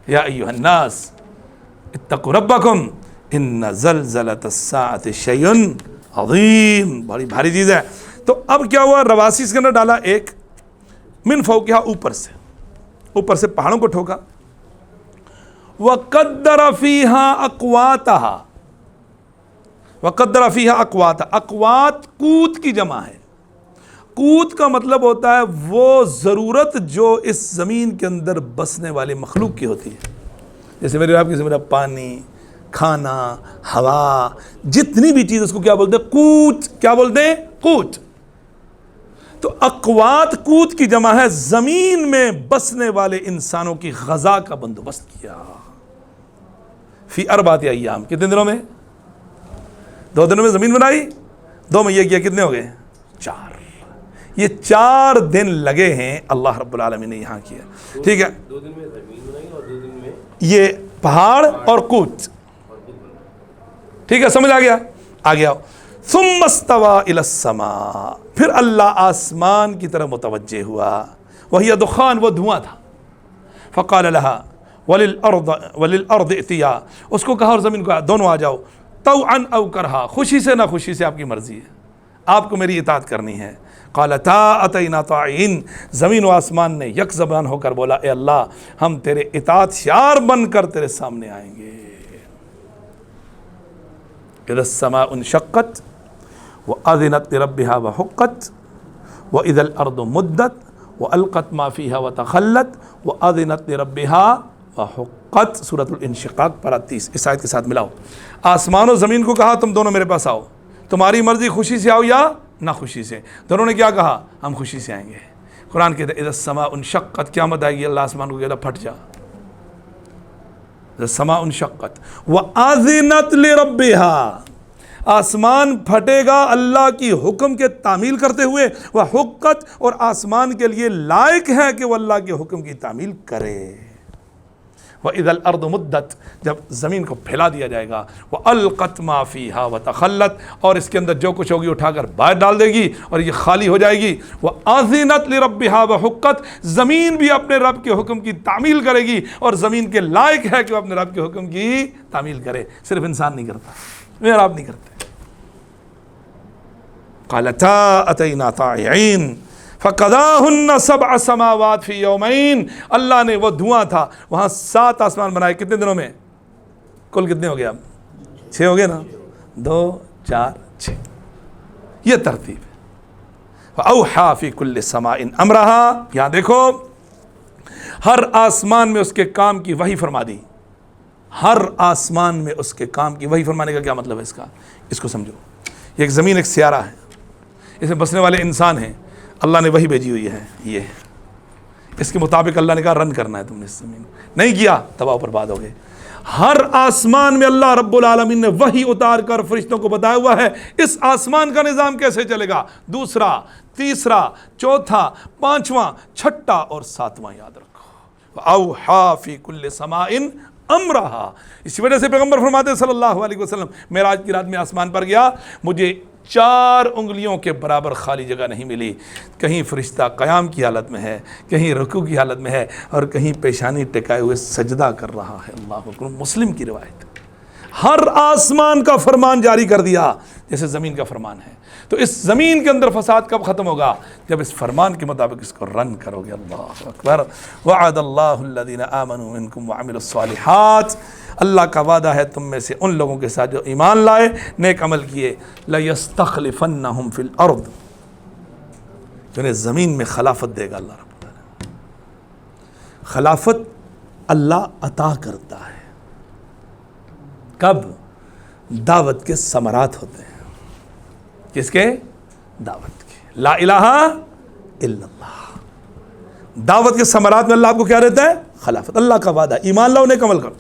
یا ایھا الناس اتقوا ربکم ان زلزلۃ الساعۃ شیء عظیم، بڑی بھاری چیز ہے. تو اب کیا ہوا؟ رواسی اس کے اندر ڈالا 1، من فوقہا، اوپر سے پہاڑوں کو ٹھوکا. وقدر فیہا اقواتہا، وقدر فیہا اقواتہا. اقوات قوت کی جمع ہے. قوت کا مطلب ہوتا ہے وہ ضرورت جو اس زمین کے اندر بسنے والے مخلوق کی ہوتی ہے. جیسے میرے آپ کی میرا پانی، کھانا، ہوا، جتنی بھی چیز، اس کو کیا بولتے ہیں؟ قوت. کیا بولتے ہیں؟ قوت. تو اقوات قوت کی جمع ہے. زمین میں بسنے والے انسانوں کی غذا کا بندوبست کیا فی 4 ایام. کتنے دنوں میں؟ 2 دنوں میں زمین بنائی، 2 میں یہ کیا. کتنے ہو گئے؟ 4. یہ 4 دن لگے ہیں اللہ رب العالمین نے یہاں کیا. ٹھیک ہے، 2 دن میں زمین بنائی اور 2 دن میں یہ پہاڑ اور قوت. ٹھیک ہے، سمجھ آ گیا؟ آگے آؤ. ثم استوى الى السماء، پھر اللہ آسمان کی طرف متوجہ ہوا. وہی دخان، وہ دھواں تھا. فقال لها وللارض ائتیا، اس کو کہا اور زمین کو دونوں آ جاؤ. طوعا او کرہا، خوشی سے نہ خوشی سے آپ کی مرضی ہے، آپ کو میری اطاعت کرنی ہے۔ قالتا اتینا طاعین، زمین و آسمان نے یک زبان ہو کر بولا اے اللہ ہم تیرے اطاعتیار بن کر تیرے سامنے آئیں گے۔ اذا السماء انشقت وأذنت لربها وحقت وإذا الأرض مدت وألقت ما فيها وتخلت وأذنت لربها وحقت، سورۃ الانشقاق پارہ 30۔ اس آیت کے ساتھ ملاؤ، آسمان و زمین کو کہا تم دونوں میرے پاس آؤ، تمہاری مرضی خوشی سے آؤ یا نہ خوشی سے۔ دونوں نے کیا کہا؟ ہم خوشی سے آئیں گے۔ قرآن کہتا ہے اذا السماء انشقت، قیامت آئے گی، اللہ آسمان کو کہتا پھٹ جا، اذا السماء انشقت وأذنت لربها، آسمان پھٹے گا اللہ کی حکم کے تعمیل کرتے ہوئے، وہ حقت، اور آسمان کے لیے لائق ہے کہ وہ اللہ کے حکم کی تعمیل کرے۔ وَإِذَا الْأَرْضُ مُدَّتْ، جب زمین کو پھیلا دیا جائے گا، وَأَلْقَتْ مَا فِيهَا وَتَخَلَّتْ، اور اس کے اندر جو کچھ ہوگی اٹھا کر باہر ڈال دے گی اور یہ خالی ہو جائے گی۔ وَأَذِنَتْ لِرَبِّهَا وَحُقَّتْ، زمین بھی اپنے رب کے حکم کی تعمیل کرے گی، اور زمین کے لائق ہے کہ وہ اپنے رب کے حکم کی تعمیل کرے، صرف انسان نہیں کرتا، میرا آپ نہیں کرتے۔ قالتا اتینا طائعین فقضاہن سبع سماوات فی یومین، اللہ نے وہ دھواں تھا وہاں 7 آسمان بنائے، کتنے دنوں میں؟ کل کتنے ہو گئے اب؟ 6 ہو گئے نا، 2 4 6، یہ ترتیب ہے۔ وَأَوْحَا فِي كُلِّ سَمَاءٍ أَمْرَهَا، یہاں دیکھو ہر آسمان میں اس کے کام کی وحی فرما دی، ہر آسمان میں اس کے کام کی وحی فرمانے کا کیا مطلب ہے اس کا؟ اس کو سمجھو، یہ ایک زمین ایک سیارہ ہے، اس میں بسنے والے انسان ہیں، اللہ نے وحی بھیجی ہوئی ہے، یہ اس کے مطابق اللہ نے کہا رن کرنا ہے تم نے اس زمین، نہیں کیا تباہ و برباد ہو گئے۔ ہر آسمان میں اللہ رب العالمین نے وحی اتار کر فرشتوں کو بتایا ہوا ہے اس آسمان کا نظام کیسے چلے گا، دوسرا، تیسرا، چوتھا، پانچواں، چھٹا اور ساتواں یاد رکھو۔ اوحا فی کل سماء امرہا، اسی وجہ سے پیغمبر فرماتے ہیں صلی اللہ علیہ وسلم، معراج کی رات میں آسمان پر گیا، مجھے 4 انگلیوں کے برابر خالی جگہ نہیں ملی، کہیں فرشتہ قیام کی حالت میں ہے، کہیں رکوع کی حالت میں ہے، اور کہیں پیشانی ٹکائے ہوئے سجدہ کر رہا ہے۔ اللہ اکبر، مسلم کی روایت۔ ہر آسمان کا فرمان جاری کر دیا جیسے زمین کا فرمان ہے، تو اس زمین کے اندر فساد کب ختم ہوگا؟ جب اس فرمان کے مطابق اس کو رن کرو گے۔ اللہ اکبر۔ وعد اللہ الذین آمنوا منکم وعملوا الصالحات، اللہ کا وعدہ ہے تم میں سے ان لوگوں کے ساتھ جو ایمان لائے، نیک عمل کیے، لَيَسْتَخْلِفَنَّهُمْ فِي الْأَرْضِ، جنہیں زمین میں خلافت دے گا اللہ رب العالمین۔ خلافت اللہ عطا کرتا ہے، کب؟ دعوت کے ثمرات ہوتے ہیں، کس کے؟ دعوت کے، لا الہ الا اللہ، دعوت کے ثمرات میں اللہ آپ کو کیا دیتا ہے؟ خلافت۔ اللہ کا وعدہ، ایمان لاؤ، نیک عمل کرو،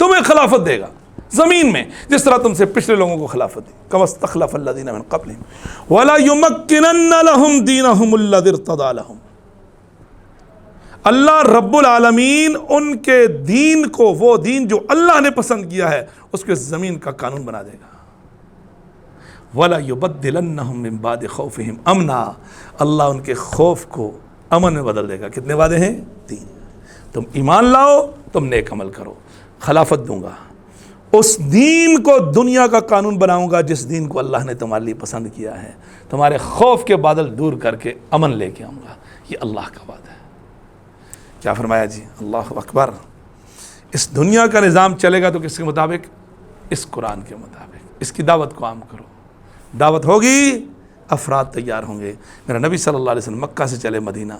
تمہیں خلافت دے گا زمین میں، جس طرح تم سے پچھلے لوگوں کو خلافت دی۔ کما استخلف الذین من قبلہم ولا یمکنن لهم دینہم الذی ارتضی لهم، اللہ رب العالمین ان کے دین کو، وہ دین جو اللہ نے پسند کیا ہے، اس کو زمین کا قانون بنا دے گا۔ ولا یبدلنہم من بعد خوفہم امنا، اللہ ان کے خوف کو امن میں بدل دے گا۔ کتنے وعدے ہیں؟ 3۔ تم ایمان لاؤ، تم نیک عمل کرو، خلافت دوں گا، اس دین کو دنیا کا قانون بناؤں گا جس دین کو اللہ نے تمہارے لیے پسند کیا ہے، تمہارے خوف کے بادل دور کر کے امن لے کے آؤں گا۔ یہ اللہ کا وعدہ ہے۔ کیا فرمایا جی؟ اللہ اکبر۔ اس دنیا کا نظام چلے گا تو کس کے مطابق؟ اس قرآن کے مطابق۔ اس کی دعوت کو عام کرو، دعوت ہوگی، افراد تیار ہوں گے۔ میرا نبی صلی اللہ علیہ وسلم مکہ سے چلے مدینہ،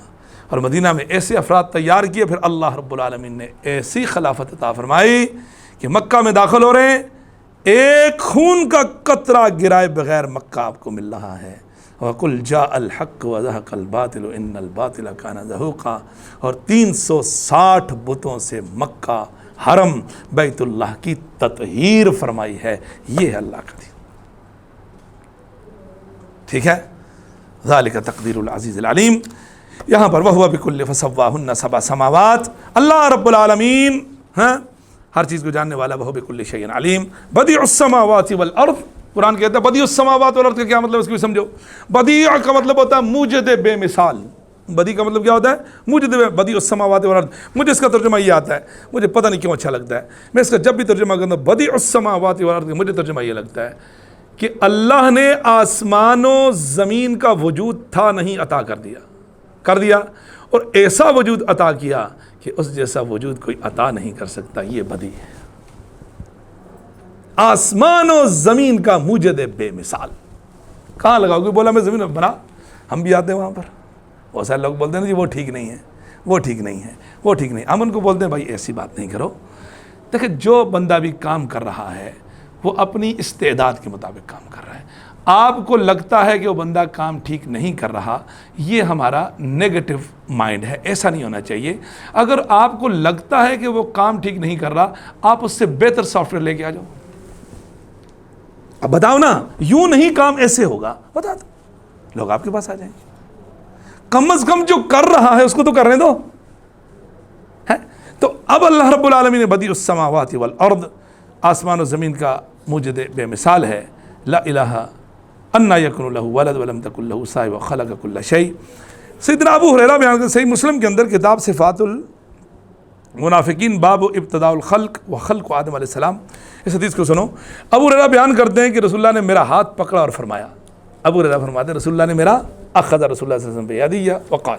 اور مدینہ میں ایسے افراد تیار کیے، پھر اللہ رب العالمین نے ایسی خلافت عطا فرمائی کہ مکہ میں داخل ہو رہے ہیں، ایک خون کا قطرہ گرائے بغیر مکہ آپ کو مل رہا ہے۔ وَقُلْ جَاءَ الْحَقُّ وَزَهَقَ الْبَاطِلُ إِنَّ الْبَاطِلَ كَانَ زَهُوقًا، اور 360 بتوں سے مکہ حرم بیت اللہ کی تطہیر فرمائی ہے۔ یہ ہے اللہ کا دین، ٹھیک ہے؟ ذَلِكَ تَقْدِيرُ الْعَزِيزِ الْعَلِيمِ۔ یہاں پر وَهُوَ بِكُلِّ فَسَوَّاهُنَّ سَبْعَ سَمَاوَاتٍ، اللہ رب العالمین ہر چیز کو جاننے والا، وَهُوَ بِكُلِّ شَيْءٍ عَلِيمٌ، بَدِيعُ السَّمَاوَاتِ وَالْأَرْضِ۔ قرآن کہتا ہے بدیع السماوات والارض کا کیا مطلب؟ اس کو بھی سمجھو۔ بدیع کا مطلب ہوتا ہے موجد بے مثال، بدی کا مطلب کیا ہوتا ہے؟ موجد بدی السماوات والارض. مجھے اس کا ترجمہ یہ آتا ہے, مجھے پتہ نہیں کیوں اچھا لگتا ہے, میں اس کا جب بھی ترجمہ کرتا ہوں بدی السماوات والارض, مجھے ترجمہ یہ لگتا ہے کہ اللہ نے آسمان و زمین کا وجود تھا نہیں عطا کر دیا اور ایسا وجود عطا کیا کہ اس جیسا وجود کوئی عطا نہیں کر سکتا. یہ بدی ہے. آسمان و زمین کا موجد بے مثال. کہاں لگاؤ گے؟ بولا میں زمین بنا, ہم بھی آتے ہیں وہاں پر. بہت سارے لوگ بولتے ہیں جی وہ ٹھیک نہیں ہے, وہ ٹھیک نہیں ہے, وہ ٹھیک نہیں. ہم ان کو بولتے ہیں بھائی ایسی بات نہیں کرو. دیکھیں جو بندہ بھی کام کر رہا ہے وہ اپنی استعداد کے مطابق کام کر رہا ہے. آپ کو لگتا ہے کہ وہ بندہ کام ٹھیک نہیں کر رہا, یہ ہمارا نیگیٹو مائنڈ ہے. ایسا نہیں ہونا چاہیے. اگر آپ کو لگتا ہے کہ وہ کام ٹھیک نہیں کر رہا, آپ اس سے بہتر سافٹ ویئر لے کے آ جاؤ. اب بتاؤ نا, یوں نہیں کام ایسے ہوگا, بتا دو, لوگ آپ کے پاس آ جائیں گے. کم از کم جو کر رہا ہے اس کو تو کرنے دو. تو اب اللہ رب العالمین نے بدیع السماوات والارض, آسمان و زمین کا موجد بے مثال ہے. لا الہ انا یکن لہ ولد ولم تکن لہ صاحبہ خلق کل شیء. سیدنا ابو ہریرہ بیان کرتے ہیں صحیح مسلم کے اندر کتاب صفات المنافقین باب ابتداء الخلق و خلق آدم علیہ السلام. اس حدیث کو سنو. ابو ہریرہ بیان کرتے ہیں کہ رسول اللہ نے میرا ہاتھ پکڑا اور فرمایا. ابو ہریرہ فرماتے ہیں رسول اللہ نے میرا اخذ رسول اللہ صلی اللہ علیہ وسلم بیدیہ وقال,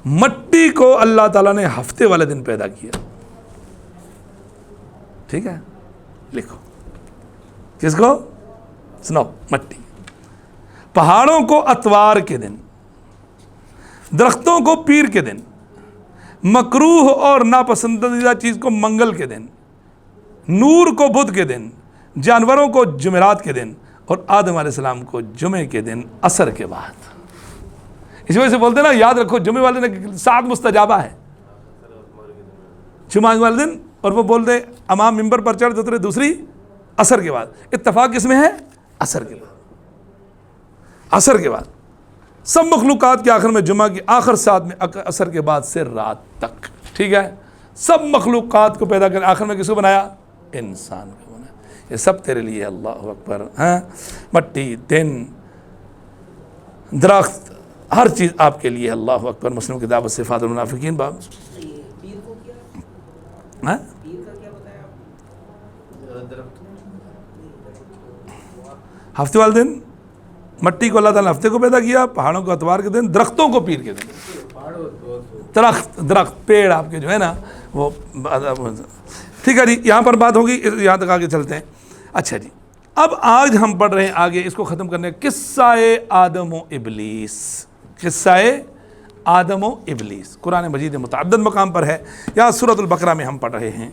مٹی کو اللہ تعالیٰ نے ہفتے والے دن پیدا کیا. ٹھیک ہے, لکھو. کس کو؟ سنو. مٹی. پہاڑوں کو اتوار کے دن, درختوں کو پیر کے دن, مکروہ اور ناپسندیدہ چیز کو منگل کے دن, نور کو بدھ کے دن, جانوروں کو جمعرات کے دن, اور آدم علیہ السلام کو جمعے کے دن عصر کے بعد. اس وجہ سے بولتے ہیں نا, یاد رکھو جمعے والے دن 7 مستجابہ ہے. جمعہ والے دن, اور وہ بولتے امام ممبر پر چڑھ اترے دوسری عصر کے بعد. اتفاق کس میں ہے؟ عصر کے بعد. عصر کے بعد سب مخلوقات کے آخر میں جمعہ کی آخر ساتھ میں عصر کے بعد سے رات تک. ٹھیک ہے, سب مخلوقات کو پیدا کر آخر میں کس کو بنایا؟ انسان کو بنایا. یہ سب تیرے لیے. اللہ اکبر. ہاں, مٹی, دن, درخت, ہر چیز آپ کے لیے. اللہ اکبر. مسلم کتاب صفات المنافقین باب. پیر کو کیا؟ ہاں, پیر کا کیا بتایا آپ؟ ہفتے والے دن مٹی کو اللہ تعالیٰ نے ہفتے کو پیدا کیا, پہاڑوں کو اتوار کے دن, درختوں کو پیر کے دن. درخت پیڑ آپ کے جو ہے نا وہ. ٹھیک ہے جی, یہاں پر بات ہوگی, یہاں تک آگے چلتے ہیں. اچھا جی, اب آج ہم پڑھ رہے ہیں آگے, اس کو ختم کرنے قصہ آدم و ابلیس. قصہ آدم و ابلیس قرآن مجید متعدد مقام پر ہے. یہاں سورۃ البقرہ میں ہم پڑھ رہے ہیں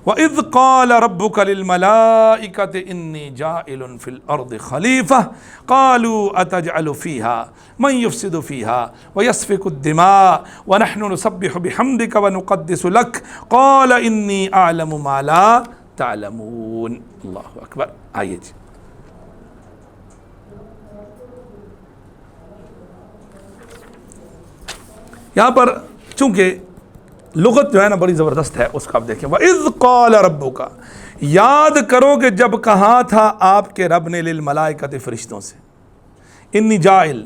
وَإِذْ قَالَ رَبُّكَ لِلْمَلَائِكَةِ إِنِّي جَاعِلٌ فِي الْأَرْضِ خَلِيفَةً قَالُوا أَتَجْعَلُ فِيهَا مَنْ يُفْسِدُ فِيهَا وَيَسْفِكُ الدِّمَاءَ وَنَحْنُ نُسَبِّحُ بِحَمْدِكَ وَنُقَدِّسُ لَكَ قَالَ إِنِّي أَعْلَمُ مَا لَا تَعْلَمُونَ. اللہ اکبر. آئیے جی, یہاں پر چونکہ لغت جو ہے نا بڑی زبردست ہے, اس کو آپ دیکھیں. وَإِذْ قَالَ رَبُّكَ, یاد کرو کہ جب کہا تھا آپ کے رب نے للملائکۃ فرشتوں سے, انی جاعل,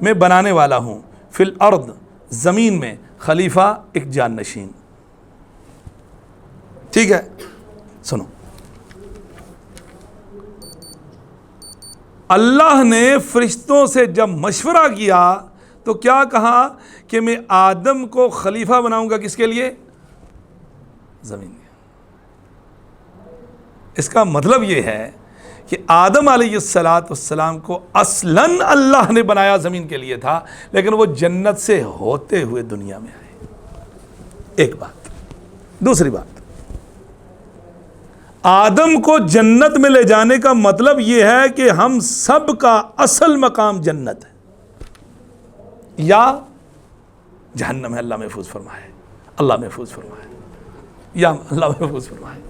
میں بنانے والا ہوں, فی الارض, زمین میں, خلیفہ, ایک جان نشین. ٹھیک ہے, سنو. اللہ نے فرشتوں سے جب مشورہ کیا تو کیا کہا کہ میں آدم کو خلیفہ بناؤں گا. کس کے لیے؟ زمین کے. اس کا مطلب یہ ہے کہ آدم علیہ السلام کو اصلاً اللہ نے بنایا زمین کے لیے تھا, لیکن وہ جنت سے ہوتے ہوئے دنیا میں آئے. ایک بات. دوسری بات, آدم کو جنت میں لے جانے کا مطلب یہ ہے کہ ہم سب کا اصل مقام جنت ہے یا جہنم ہے. اللہ محفوظ فرمائے, اللہ محفوظ فرمائے, یا اللہ محفوظ فرمائے.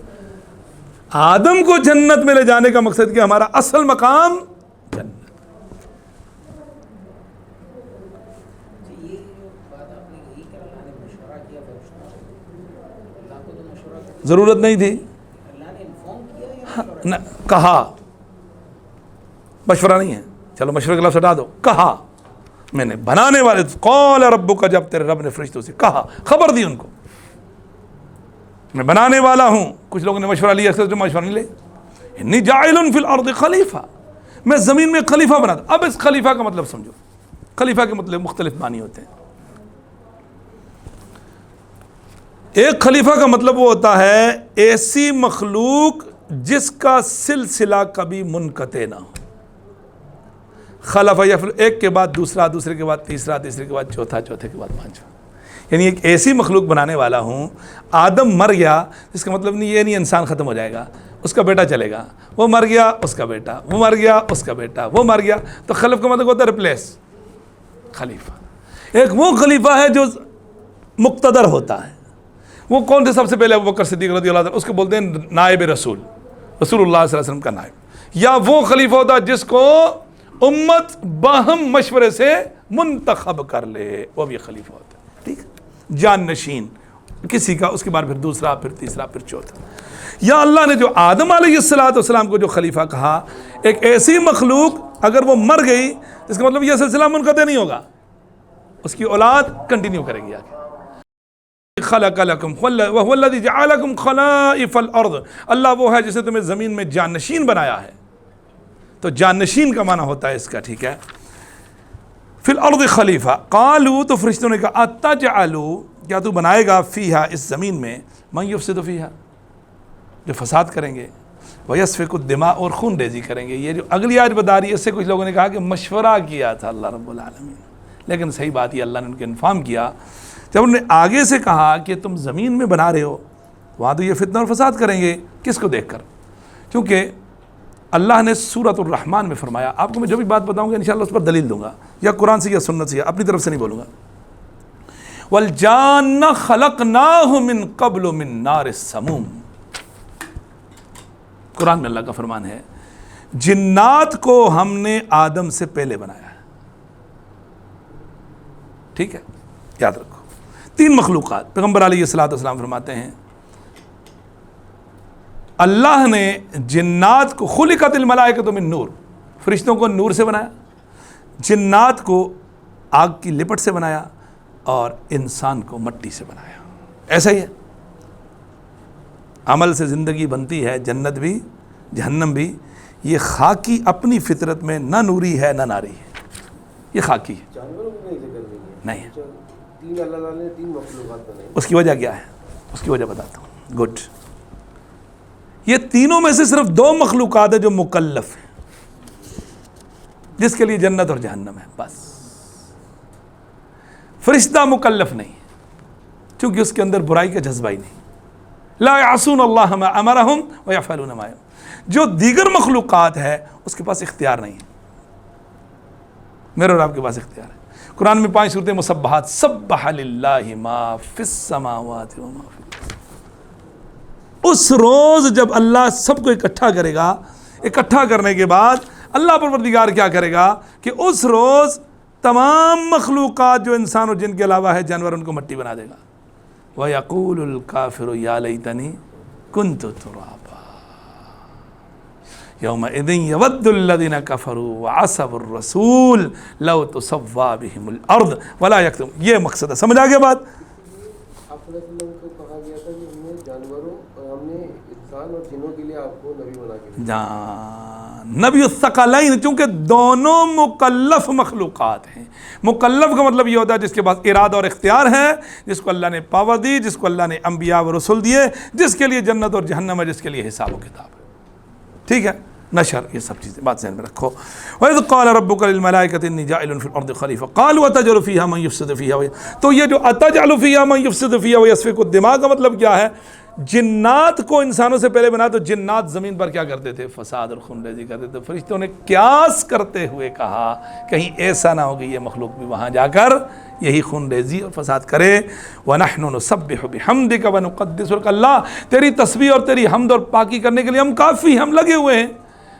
آدم کو جنت میں لے جانے کا مقصد کہ ہمارا اصل مقام جنت. یہ بات آپ نے یہی کہ اللہ نے مشورہ کیا فرشتوں سے, اللہ کو تو مشورہ ضرورت نہیں تھی. اللہ نے انفارم کیا یا نہ, کہا. مشورہ نہیں ہے, چلو مشورے کے لفظ ہٹا دو. کہا, میں نے بنانے والے قال ربک، جب تیرے رب نے فرشتوں سے کہا، خبر دی ان کو میں بنانے والا ہوں. کچھ لوگوں نے مشورہ لیا، جو مشورہ نہیں لے. انی جاعل فی الارض خلیفہ، میں زمین میں خلیفہ بنا دوں. اب اس خلیفہ کا مطلب سمجھو. خلیفہ کے مطلب مختلف معنی ہوتے ہیں. ایک خلیفہ کا مطلب وہ ہوتا ہے ایسی مخلوق جس کا سلسلہ کبھی منقطع نہ ہو. خلف یفعل، ایک کے بعد دوسرا، دوسرے کے بعد تیسرا، تیسرے کے بعد چوتھا، چوتھے کے بعد پانچواں. یعنی ایک ایسی مخلوق بنانے والا ہوں. آدم مر گیا، اس کا مطلب نہیں یہ نہیں انسان ختم ہو جائے گا، اس کا بیٹا چلے گا. وہ مر گیا، اس کا بیٹا، وہ مر گیا، اس کا بیٹا، وہ مر گیا. تو خلف کا مطلب ہوتا ہے ریپلیس. خلیفہ ایک وہ خلیفہ ہے جو مقتدر ہوتا ہے. وہ کون تھے؟ سب سے پہلے ابوبکر صدیق رضی اللہ عنہ، اس کو بولتے ہیں نائب رسول، رسول اللہ صلی اللہ علیہ وسلم کا نائب. یا وہ خلیفہ ہوتا ہے جس کو امت باہم مشورے سے منتخب کر لے، وہ بھی خلیفہ ہوتا ہے. ٹھیک ہے، جان نشین کسی کا، اس کے بعد پھر دوسرا، پھر تیسرا، پھر چوتھا. یا اللہ نے جو آدم علیہ السلام کو جو خلیفہ کہا، ایک ایسی مخلوق اگر وہ مر گئی، اس کا مطلب یہ سلسلہ منقطع نہیں ہوگا، اس کی اولاد کنٹینیو کرے گی آگے. خلق لکم وہو الذی جعلکم خلائف الارض، اللہ وہ ہے جس نے تمہیں زمین میں جانشین بنایا ہے. تو جانشین کا معنی ہوتا ہے اس کا. ٹھیک ہے، فی الارض خلیفہ. قالوا، تو فرشتوں نے کہا اتجعل، کیا تو بنائے گا فیہا، اس زمین میں، من یفسد فیہا، جو فساد کریں گے، ویسفک الدماء، اور خون ریزی کریں گے. یہ جو اگلی آیت بتا رہی ہے، اس سے کچھ لوگوں نے کہا کہ مشورہ کیا تھا اللہ رب العالمین، لیکن صحیح بات یہ اللہ نے ان کو انفارم کیا. جب انہوں نے آگے سے کہا کہ تم زمین میں بنا رہے ہو، وہاں تو یہ فتنہ اور فساد کریں گے. کس کو دیکھ کر؟ کیونکہ اللہ نے سورۃ الرحمن میں فرمایا، آپ کو میں جو بھی بات بتاؤں گا انشاءاللہ اس پر دلیل دوں گا، یا قرآن سے یا سنت سے، یا اپنی طرف سے نہیں بولوں گا. وَالْجَانَّ خَلَقْنَاهُ مِن قَبْلُ مِن نَارِ السَّمُومِ، قرآن میں اللہ کا فرمان ہے جنات کو ہم نے آدم سے پہلے بنایا ہے. ٹھیک ہے، یاد رکھو. 3 مخلوقات. پیغمبر علیہ السلام فرماتے ہیں اللہ نے جنات کو، خلقت الملائکۃ من نور، فرشتوں کو نور سے بنایا، جنات کو آگ کی لپٹ سے بنایا، اور انسان کو مٹی سے بنایا. ایسا ہی ہے، عمل سے زندگی بنتی ہے، جنت بھی جہنم بھی. یہ خاکی اپنی فطرت میں نہ نوری ہے نہ ناری ہے، یہ خاکی ہے. جانوروں کو نہیں ذکر نہیں ہے. 3 اللہ تعالیٰ نے 3 مخلوقات بنائی. اس کی وجہ کیا ہے؟ اس کی وجہ بتاتا ہوں. گڈ. یہ تینوں میں سے صرف 2 مخلوقات ہیں جو مکلف ہیں، جس کے لیے جنت اور جہنم ہے. بس فرشتہ مکلف نہیں، کیونکہ اس کے اندر برائی کا جذبہ ہی نہیں. لا یعصون اللہ ما امرہم ویفعلون ما یؤمرون. جو دیگر مخلوقات ہے اس کے پاس اختیار نہیں ہے، میرے اور آپ کے پاس اختیار ہے. قرآن میں 5 صورتیں مسبحات، سبح للہ ما فی السماوات و ما فی الارض. اس روز جب اللہ سب کو اکٹھا کرے گا، اکٹھا کرنے کے بعد اللہ پروردگار کیا کرے گا کہ اس روز تمام مخلوقات جو انسان اور جن کے علاوہ ہے، جانور، ان کو مٹی بنا دے گا. وَيَقُولُ الْكَافِرُ يَا لَيْتَنِي كُنْتُ تُرَابًا يَوْمَئِذٍ يَوَدُّ الَّذِينَ كَفَرُوا وَعَصَوُا الرَّسُولَ لَوْ تُسَوَّىٰ بِهِمُ الْأَرْضُ وَلَا يَكْتُمُونَ. یہ مقصد ہے. سمجھ آ گیا بات؟ آپ صلی اللہ علیہ وسلم کو کہا گیا تھا کہ ہم نے جانوروں اور ہم نے انسان اور جنوں کے لیے آپ کو نبی بنا کے جان نبی الثقلین، چونکہ دونوں مکلف مخلوقات ہیں. مکلف کا مطلب یہ ہوتا ہے جس کے پاس ارادہ اور اختیار ہے، جس کو اللہ نے پاور دی، جس کو اللہ نے انبیاء و رسول دیے، جس کے لیے جنت اور جہنم ہے، جس کے لیے حساب و کتاب ہے. ٹھیک ہے، نشر، یہ سب چیزیں بات ذہن میں رکھو. وَإِذْ قَالَ رَبُّكَ لِلْمَلَائِكَةِ إِنِّي جَاعِلٌ فِي الْأَرْضِ خَلِيفَةً قَالُوا أَتَجْعَلُ فِيهَا مَن يُفْسِدُ فِيهَا. تو یہ جو أَتَجْعَلُ فِيهَا مَن يُفْسِدُ فِيهَا وَيَسْفِكُ الدِّمَاء کا مطلب کیا ہے؟ جنات کو انسانوں سے پہلے بنا، تو جنات زمین پر کیا کرتے تھے؟ فساد اور خون ریزی کرتے تھے. فرشتوں نے قیاس کرتے ہوئے کہا کہیں ایسا نہ ہو کہ یہ مخلوق بھی وہاں جا کر یہی خون ریزی اور فساد کرے. وَنَحْنُ نُسَبِّحُ بِحَمْدِكَ وَنُقَدِّسُ لَكَ. اللہ تیری تسبیح اور تیری حمد اور پاکی کرنے کے لیے ہم کافی، ہم لگے ہوئے ہیں،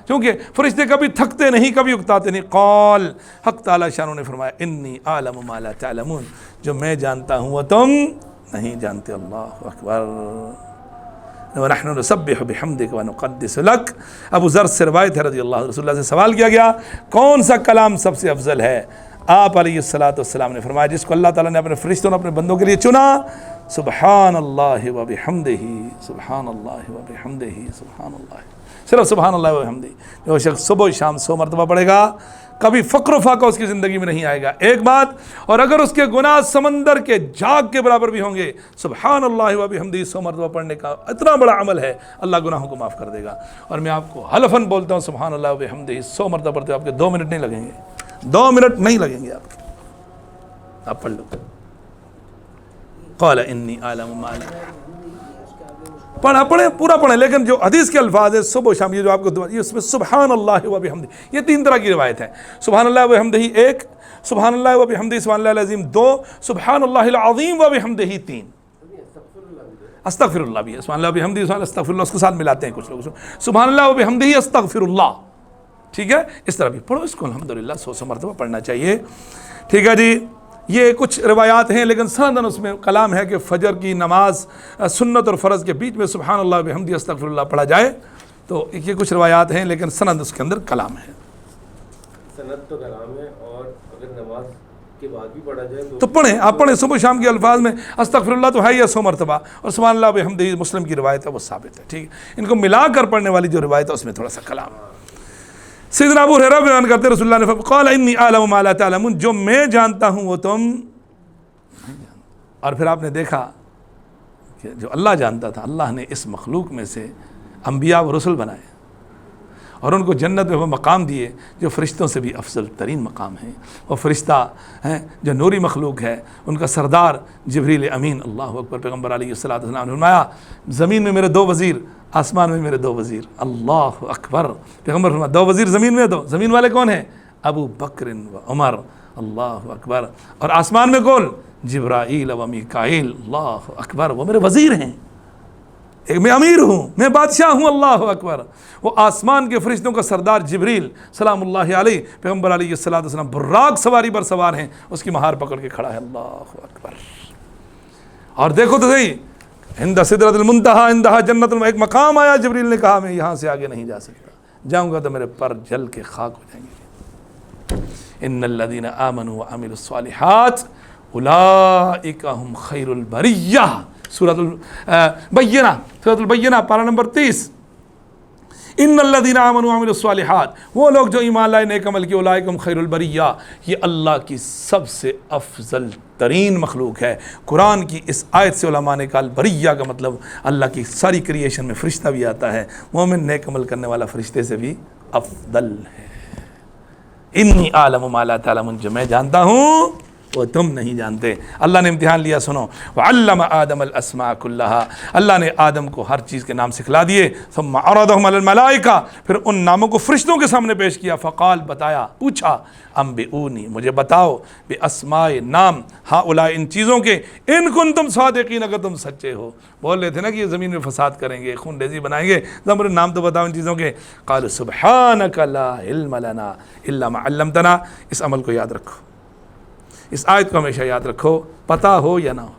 کیونکہ فرشتے کبھی تھکتے نہیں، کبھی اکتاتے نہیں. قال، حق تعالی شانہ نے فرمایا، انی اعلم ما لا تعلمون، جو میں جانتا ہوں وہ تم نہیں جانتے. اللہ اکبر. وَنَحْنُ نُسَبِّحُ بِحَمْدِكَ وَنُقَدِّسُ لَكَ. ابو ذر سے روایت ہے رضی اللہ عنہ، رسول اللہ سے سوال کیا گیا کون سا کلام سب سے افضل ہے؟ آپ علیہ الصلوۃ والسلام نے فرمایا جس کو اللہ تعالیٰ نے اپنے فرشتوں نے اپنے بندوں کے لیے چنا، سبحان اللہ و بحمدہ، سبحان اللہ و بحمدہ، سبحان اللہ، صرف سبحان اللہ و بحمدہ جو شخص صبح و شام 100 مرتبہ پڑھے گا کبھی فقر و فاقہ اس کی زندگی میں نہیں آئے گا۔ ایک بات، اور اگر اس کے گناہ سمندر کے جھاگ کے برابر بھی ہوں گے، سبحان اللہ و بحمدہ 100 مرتبہ پڑھنے کا اتنا بڑا عمل ہے، اللہ گناہوں کو معاف کر دے گا۔ اور میں آپ کو حلفاً بولتا ہوں سبحان اللہ و بحمدہ 100 مرتبہ پڑھتے ہو آپ کے 2 منٹ نہیں لگیں گے، 2 منٹ نہیں لگیں گے آپ پڑھ لو۔ قال انی اعلم ما لا، پڑھیں پورا پڑھیں، لیکن جو حدیث کے الفاظ ہے صبح و شام یہ جو آپ کو دعا یہ اس میں سبحان اللہ و بحمدہ، یہ 3 طرح کی روایت ہے۔ سبحان اللہ و بحمدہ 1، سبحان اللہ و بحمدہ سبحان اللہ العظیم 2، سبحان اللہ العظیم و بحمدہ 3۔ استغفر اللہ بھی ہے، سبحان اللہ و بحمدہ سبحان اللہ استغفر اللہ، اس کو ساتھ ملاتے ہیں کچھ لوگ، سبحان اللہ و بحمدہ استغفر اللہ، ٹھیک ہے، اس طرح بھی پڑھو، اس کو الحمدللہ 100 مرتبہ پڑھنا چاہیے، ٹھیک ہے جی۔ یہ کچھ روایات ہیں لیکن سندن اس میں کلام ہے کہ فجر کی نماز سنت اور فرض کے بیچ میں سبحان اللہ بحمدہ استغفر اللہ پڑھا جائے، تو یہ کچھ روایات ہیں لیکن سند اس کے اندر کلام ہے، سند تو کلام ہے، اور اگر نماز کے بعد بھی پڑھا جائے تو پڑھیں، آپ پڑھیں صبح شام کے الفاظ میں، استغفر اللہ تو ہے ہی 100 مرتبہ، اور سبحان اللہ بحمدہ مسلم کی روایت ہے وہ ثابت ہے، ٹھیک ہے۔ ان کو ملا کر پڑھنے والی جو روایت ہے اس میں تھوڑا سا کلام ہے۔ سیدنا ابو ہریرہ بیان کرتے رسول اللہ نے فرمایا قال انی اعلم ما لا تعلمون، جو میں جانتا ہوں وہ تم نہیں جانتے۔ اور پھر آپ نے دیکھا کہ جو اللہ جانتا تھا، اللہ نے اس مخلوق میں سے انبیاء و رسل بنائے اور ان کو جنت میں وہ مقام دیے جو فرشتوں سے بھی افضل ترین مقام ہیں۔ وہ فرشتہ ہیں جو نوری مخلوق ہے، ان کا سردار جبریل امین، اللہ اکبر۔ پیغمبر علیہ الصلوۃ والسلام نے فرمایا زمین میں میرے 2 وزیر، آسمان میں میرے 2 وزیر، اللہ اکبر۔ پیغمبر فرمایا 2 وزیر زمین میں، 2 زمین والے کون ہیں؟ ابو بکر و عمر، اللہ اکبر۔ اور آسمان میں کون؟ جبرائیل و میکائیل، اللہ اکبر، وہ میرے وزیر ہیں۔ ایک میں امیر ہوں، میں بادشاہ ہوں، اللہ اکبر۔ وہ آسمان کے فرشتوں کا سردار جبریل سلام اللہ علیہ، پیغمبر علیہ الصلوۃ والسلام براق سواری پر سوار ہیں، اس کی مہار پکڑ کے کھڑا ہے، اللہ اکبر۔ اور دیکھو تو صحیح، عند سدرۃ المنتہی عندہا جنت ایک مقام آیا، جبریل نے کہا میں یہاں سے آگے نہیں جا سکتا، جاؤں گا تو میرے پر جل کے خاک ہو جائیں گے۔ ان الذین آمنوا وعملوا الصالحات اولئک هم خیر البریہ، سورۃ البینہ، سورۃ البینہ پارہ نمبر 30۔ ان الذین آمنوا وعملوا الصالحات، وہ لوگ جو ایمان لائے نیک عمل کیے، اولئک هم خیر البریہ، یہ اللہ کی سب سے افضل ترین مخلوق ہے۔ قرآن کی اس آیت سے علماء نے کہا البریہ کا مطلب اللہ کی ساری کریشن میں فرشتہ بھی آتا ہے، مومن نیک عمل کرنے والا فرشتے سے بھی افضل ہے۔ انی اعلم ما لا تعلمون، جو میں جانتا ہوں وہ تم نہیں جانتے۔ اللہ نے امتحان لیا، سنو، وعلم آدم الاسماء کلہا، اللہ نے آدم کو ہر چیز کے نام سکھلا دیے، ثم عرضهم علی الملائکہ، پھر ان ناموں کو فرشتوں کے سامنے پیش کیا، فقال، بتایا، پوچھا، انبئونی، مجھے بتاؤ، باسماء، نام، ہؤلاء، ان چیزوں کے، ان کنتم صادقین، اگر تم سچے ہو۔ بول رہے تھے نا کہ یہ زمین میں فساد کریں گے، خون ریزی بنائیں گے، زمرے نام تو بتاؤ ان چیزوں کے۔ قالوا سبحانک لا علم لنا الا ما علمتنا، اس عمل کو یاد رکھو، اس آیت کو ہمیشہ یاد رکھو، پتہ ہو یا نہ ہو،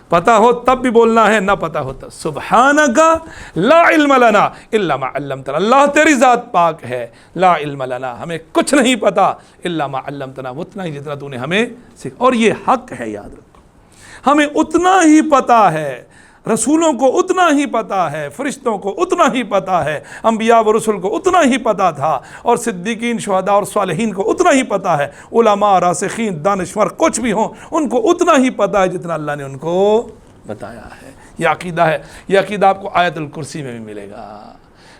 پتہ ہو تب بھی بولنا ہے، نہ پتہ ہوتا سبحانک لا علم لنا الا ما علمتنا، اللہ تیری ذات پاک ہے، لا علم لنا، ہمیں کچھ نہیں پتہ، الا ما علمتنا، اتنا ہی جتنا تو نے ہمیں سکھا۔ اور یہ حق ہے، یاد رکھو، ہمیں اتنا ہی پتہ ہے، رسولوں کو اتنا ہی پتہ ہے، فرشتوں کو اتنا ہی پتہ ہے، انبیاء و رسول کو اتنا ہی پتہ تھا، اور صدیقین، شہداء اور صالحین کو اتنا ہی پتہ ہے، علماء، راسخین، دانشور کچھ بھی ہوں ان کو اتنا ہی پتہ ہے جتنا اللہ نے ان کو بتایا ہے۔ یہ عقیدہ ہے، یہ عقیدہ آپ کو آیت الکرسی میں بھی ملے گا،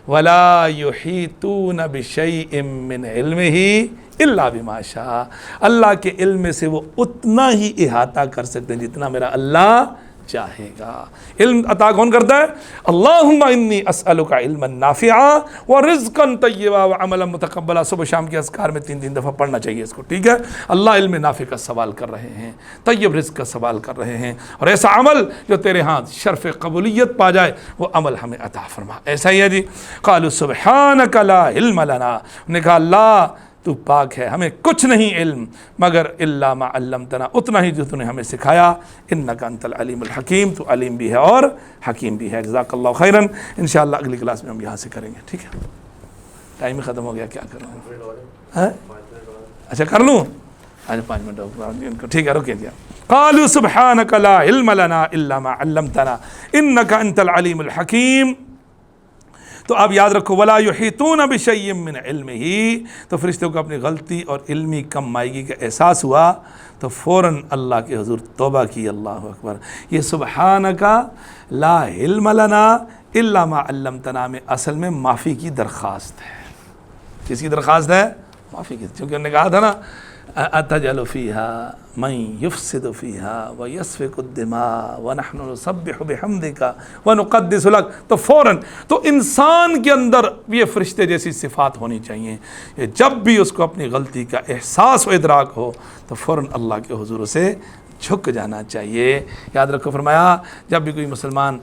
وَلَا يُحِيطُونَ بِشَيْءٍ مِّنْ عِلْمِهِ إِلَّا بِمَا شَاءَ، اللہ کے علم میں سے وہ اتنا ہی احاطہ کر سکتے ہیں جتنا میرا اللہ چاہے گا۔ علم عطا کون کرتا ہے؟ اللہم انی اسألک علما نافعا ورزقا طیبا وعملا متقبلا۔ صبح شام کے اذکار میں 3 دفعہ پڑھنا چاہیے اس کو، ٹھیک ہے؟ اللہ علم نافع کا سوال کر رہے ہیں، طیب رزق کا سوال کر رہے ہیں، اور ایسا عمل جو تیرے ہاں شرف قبولیت پا جائے وہ عمل ہمیں عطا فرما۔ ایسا ہی ہے جی۔ قالوا سبحانک لا علم لنا، انہوں نے کہا اللہ تو پاک ہے، ہمیں کچھ نہیں علم مگر الا ما علمتنا، اتنا ہی جو تو نے ہمیں سکھایا، انک انت العلیم الحکیم، تو علیم بھی ہے اور حکیم بھی ہے۔ جزاک اللہ خیراً۔ انشاءاللہ اگلی کلاس میں ہم یہاں سے کریں گے، ٹھیک ہے؟ ٹائم ہی ختم ہو گیا، کیا کروں؟ اچھا کر لوں؟ آج 5 منٹ ٹھیک ہے رکیں جی. قالوا سبحانك لا علم لنا الا ما علمتنا انك انت العلیم الحکیم. تو اب یاد رکھو ولا یحیطون بشیء من علمہ، تو فرشتوں کو اپنی غلطی اور علمی کم مائگی کا احساس ہوا تو فوراً اللہ کے حضور توبہ کی. اللہ اکبر. یہ سبحانک لا علم لنا الا ما علمتنا میں اصل میں معافی کی درخواست ہے. کس کی درخواست ہے؟ معافی کی. چونکہ انہوں نے کہا تھا نا اتجعل فیہا من یفسد فیہا ویسفک الدماء ونحن نسبح بحمدک ونقدس لک. تو فوراً تو انسان کے اندر یہ فرشتے جیسی صفات ہونی چاہیے. یہ جب بھی اس کو اپنی غلطی کا احساس و ادراک ہو تو فوراً اللہ کے حضور سے جھک جانا چاہیے. یاد رکھو فرمایا جب بھی کوئی مسلمان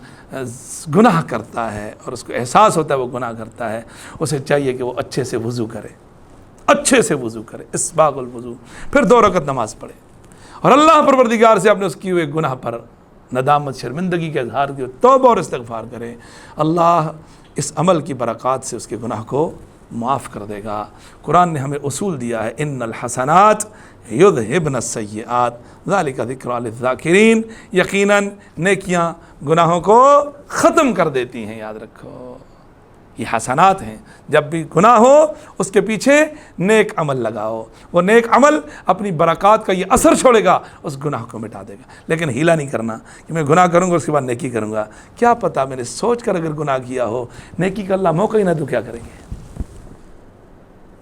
گناہ کرتا ہے اور اس کو احساس ہوتا ہے وہ گناہ کرتا ہے، اسے چاہیے کہ وہ اچھے سے وضو کرے، اچھے سے وضو کرے، اسباغ الوضو، پھر 2 رکعت نماز پڑھے اور اللہ پروردگار سے اپنے اس کیے ہوئے گناہ پر ندامت شرمندگی کا اظہار کیے، توبہ اور استغفار کرے. اللہ اس عمل کی برکات سے اس کے گناہ کو معاف کر دے گا. قرآن نے ہمیں اصول دیا ہے ان الحسنات یذہبن السیئات ذالک ذکری للذاکرین. یقیناً نیکیاں گناہوں کو ختم کر دیتی ہیں. یاد رکھو یہ حسنات ہیں. جب بھی گناہ ہو اس کے پیچھے نیک عمل لگاؤ، وہ نیک عمل اپنی برکات کا یہ اثر چھوڑے گا، اس گناہ کو مٹا دے گا. لیکن ہیلا نہیں کرنا کہ میں گناہ کروں گا اس کے بعد نیکی کروں گا. کیا پتہ میں نے سوچ کر اگر گناہ کیا ہو نیکی کا اللہ موقع ہی نہ تو کیا کریں گے.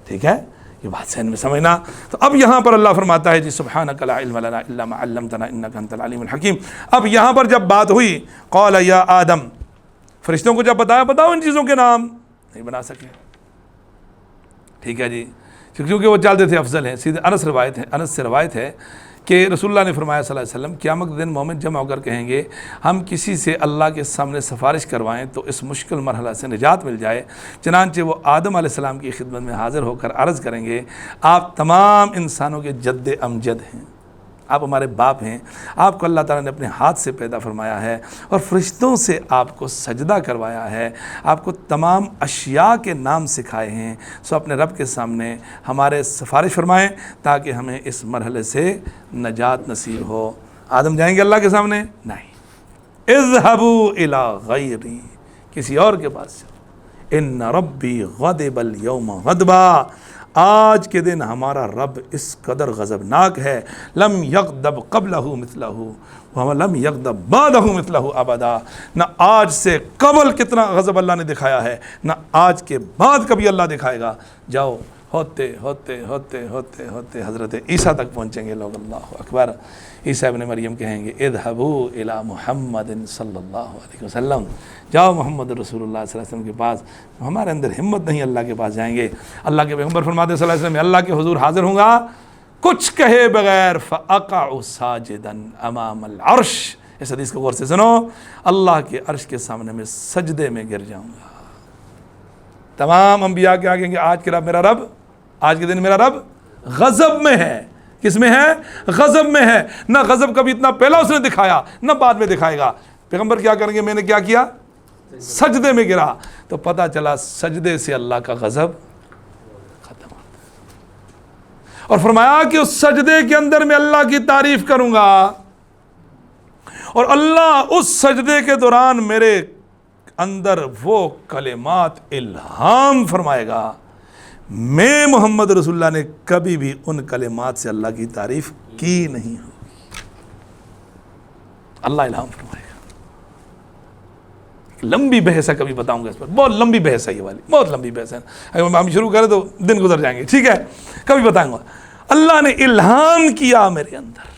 ٹھیک ہے یہ بات ذہن میں سمجھنا. تو اب یہاں پر اللہ فرماتا ہے جی سبحانک لا علم لنا الا ما علمتنا انک انت العلیم الحکیم. اب یہاں پر جب بات ہوئی قال یا آدم، فرشتوں کو جب بتاؤ ان چیزوں کے نام، نہیں بنا سکے. ٹھیک ہے جی کیونکہ وہ چلتے تھے افضل ہیں. سیدھے انس سے روایت ہے کہ رسول اللہ نے فرمایا صلی اللہ علیہ وسلم قیامت کے دن مومن جمع ہو کر کہیں گے ہم کسی سے اللہ کے سامنے سفارش کروائیں تو اس مشکل مرحلہ سے نجات مل جائے. چنانچہ وہ آدم علیہ السلام کی خدمت میں حاضر ہو کر عرض کریں گے آپ تمام انسانوں کے جد امجد ہیں، آپ ہمارے باپ ہیں، آپ کو اللہ تعالیٰ نے اپنے ہاتھ سے پیدا فرمایا ہے اور فرشتوں سے آپ کو سجدہ کروایا ہے، آپ کو تمام اشیاء کے نام سکھائے ہیں. سو اپنے رب کے سامنے ہمارے سفارش فرمائیں تاکہ ہمیں اس مرحلے سے نجات نصیب ہو. آدم جائیں گے اللہ کے سامنے؟ نہیں. اذهبوا الی غیری، کسی اور کے پاس چلو. ان ربی غضب الیوم غضبا، آج کے دن ہمارا رب اس قدر غضبناک ہے. لم یغضب قبلہ مثلہ ولم یغضب بعدہ مثلہ ابدا. نہ آج سے قبل کتنا غضب اللہ نے دکھایا ہے، نہ آج کے بعد کبھی اللہ دکھائے گا. جاؤ ہوتے ہوتے ہوتے ہوتے ہوتے حضرت عیسیٰ تک پہنچیں گے لوگ. اللہ اکبر. عیسیٰ ابن مریم کہیں گے اذهبوا الی محمد صلی اللہ علیہ وسلم، جاؤ محمد رسول اللہ صلی اللہ علیہ وسلم کے پاس. ہمارے اندر ہمت نہیں اللہ کے پاس جائیں گے. اللہ کے پیغمبر فرماتے صلی اللہ علیہ وسلم میں اللہ کے حضور حاضر ہوں گا کچھ کہے بغیر فاقع ساجدا امام العرش. اس حدیث کو غور سے سنو، اللہ کے عرش کے سامنے میں سجدے میں گر جاؤں گا. تمام انبیاء کے آگے کہ آج کے رب میرا رب، آج کے دن میرا رب غضب میں ہے. کس میں ہے؟ غضب میں ہے. نہ غضب کبھی اتنا پہلا اس نے دکھایا نہ بعد میں دکھائے گا. پیغمبر کیا کریں گے؟ میں نے کیا کیا؟ سجدے میں گرا. تو پتہ چلا سجدے سے اللہ کا غضب ختم ہوتا ہے. اور فرمایا کہ اس سجدے کے اندر میں اللہ کی تعریف کروں گا اور اللہ اس سجدے کے دوران میرے اندر وہ کلمات الہام فرمائے گا. میں محمد رسول اللہ نے کبھی بھی ان کلمات سے اللہ کی تعریف کی نہیں ہوگی. اللہ الہام فرمائے گا. لمبی بحث ہے، کبھی بتاؤں گا اس پر، بہت لمبی بحث ہے یہ والی، بہت لمبی بحث ہے. اگر ہم شروع کریں تو دن گزر جائیں گے. ٹھیک ہے کبھی بتائیں گا. اللہ نے الہام کیا میرے اندر.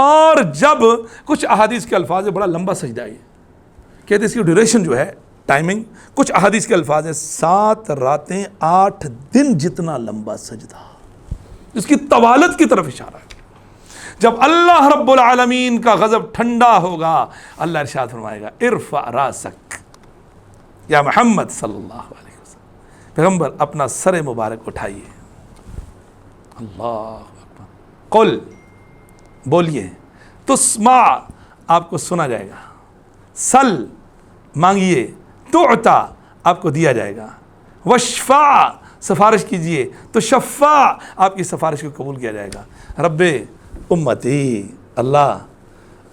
اور جب کچھ احادیث کے الفاظ ہے، بڑا لمبا سجدہ ہے کہتے اس کی ڈیوریشن جو ہے ٹائمنگ، کچھ احادیث کے الفاظ ہیں 7 راتیں 8 دن جتنا لمبا سجدہ. اس کی طوالت کی طرف اشارہ ہے. جب اللہ رب العالمین کا غضب ٹھنڈا ہوگا اللہ ارشاد فرمائے گا ارفع راسک یا محمد صلی اللہ علیہ وسلم، پیغمبر اپنا سر مبارک اٹھائیے. اللہ اکبر. قل بولیے، تسمع آپ کو سنا جائے گا، سل مانگیے، تعطا آپ کو دیا جائے گا، وشفع سفارش کیجئے تو شفاع، آپ کی سفارش کو قبول کیا جائے گا۔ رب امتی، اللہ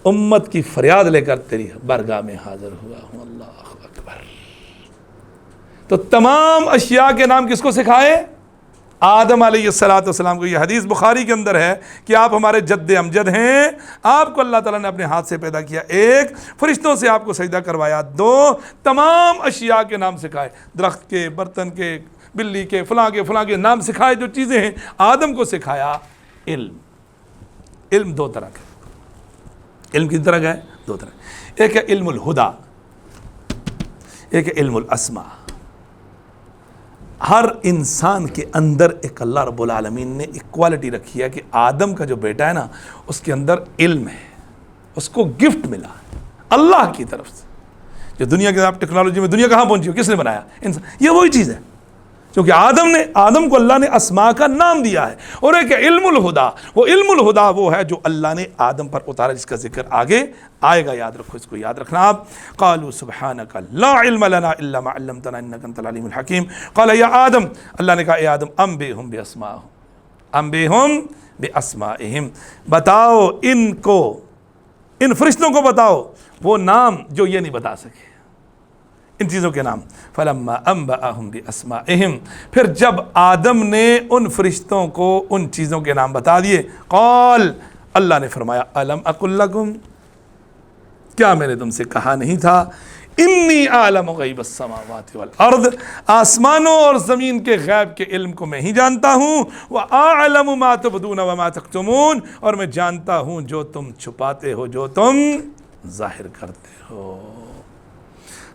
امت کی فریاد لے کر تیری بارگاہ میں حاضر ہوا ہوں۔ اللہ اکبر۔ تو تمام اشیاء کے نام کس کو سکھائے؟ آدم علیہ السلام کو۔ یہ حدیث بخاری کے اندر ہے کہ آپ ہمارے جد امجد ہیں، آپ کو اللہ تعالیٰ نے اپنے ہاتھ سے پیدا کیا، ایک فرشتوں سے آپ کو سجدہ کروایا، دو تمام اشیاء کے نام سکھائے، درخت کے، برتن کے، بلی کے، فلاں کے نام سکھائے، جو چیزیں ہیں آدم کو سکھایا۔ علم دو طرح کا، علم کس طرح کا ہے؟ دو طرح۔ ایک ہے علم الہدا، ایک ہے علم الاسماء۔ ہر انسان کے اندر ایک اللہ رب العالمین نے ایک کوالٹی رکھی ہے کہ آدم کا جو بیٹا ہے نا، اس کے اندر علم ہے، اس کو گفٹ ملا ہے اللہ کی طرف سے۔ جو دنیا کے آپ ٹیکنالوجی میں دنیا کہاں پہنچی ہو، کس نے بنایا؟ انسان۔ یہ وہی چیز ہے کیونکہ آدم کو اللہ نے اسماء کا نام دیا ہے۔ اور ایک علم الہدا، وہ علم الہدا وہ ہے جو اللہ نے آدم پر اتارا، جس کا ذکر آگے آئے گا، یاد رکھو، اس کو یاد رکھنا آپ۔ قالوا سبحانک لا علم لنا الا ما علمتنا انک انت العلیم الحکیم۔ قال یا آدم، اللہ نے کہا اے آدم، انبئہم باسمائہم، بتاؤ ان کو، ان فرشتوں کو بتاؤ وہ نام جو یہ نہیں بتا سکے، ان چیزوں کے نام۔ فلما انبأہم باسمائہم، پھر جب آدم نے ان فرشتوں کو ان چیزوں کے نام بتا دیے، قال، اللہ نے فرمایا الم اقل لکم، کیا میں نے تم سے کہا نہیں تھا، انی اعلم غیب السماوات والارض، آسمانوں اور زمین کے غیب کے علم کو میں ہی جانتا ہوں، واعلم ما تبدون وما تکتمون، اور میں جانتا ہوں جو تم چھپاتے ہو، جو تم ظاہر کرتے ہو۔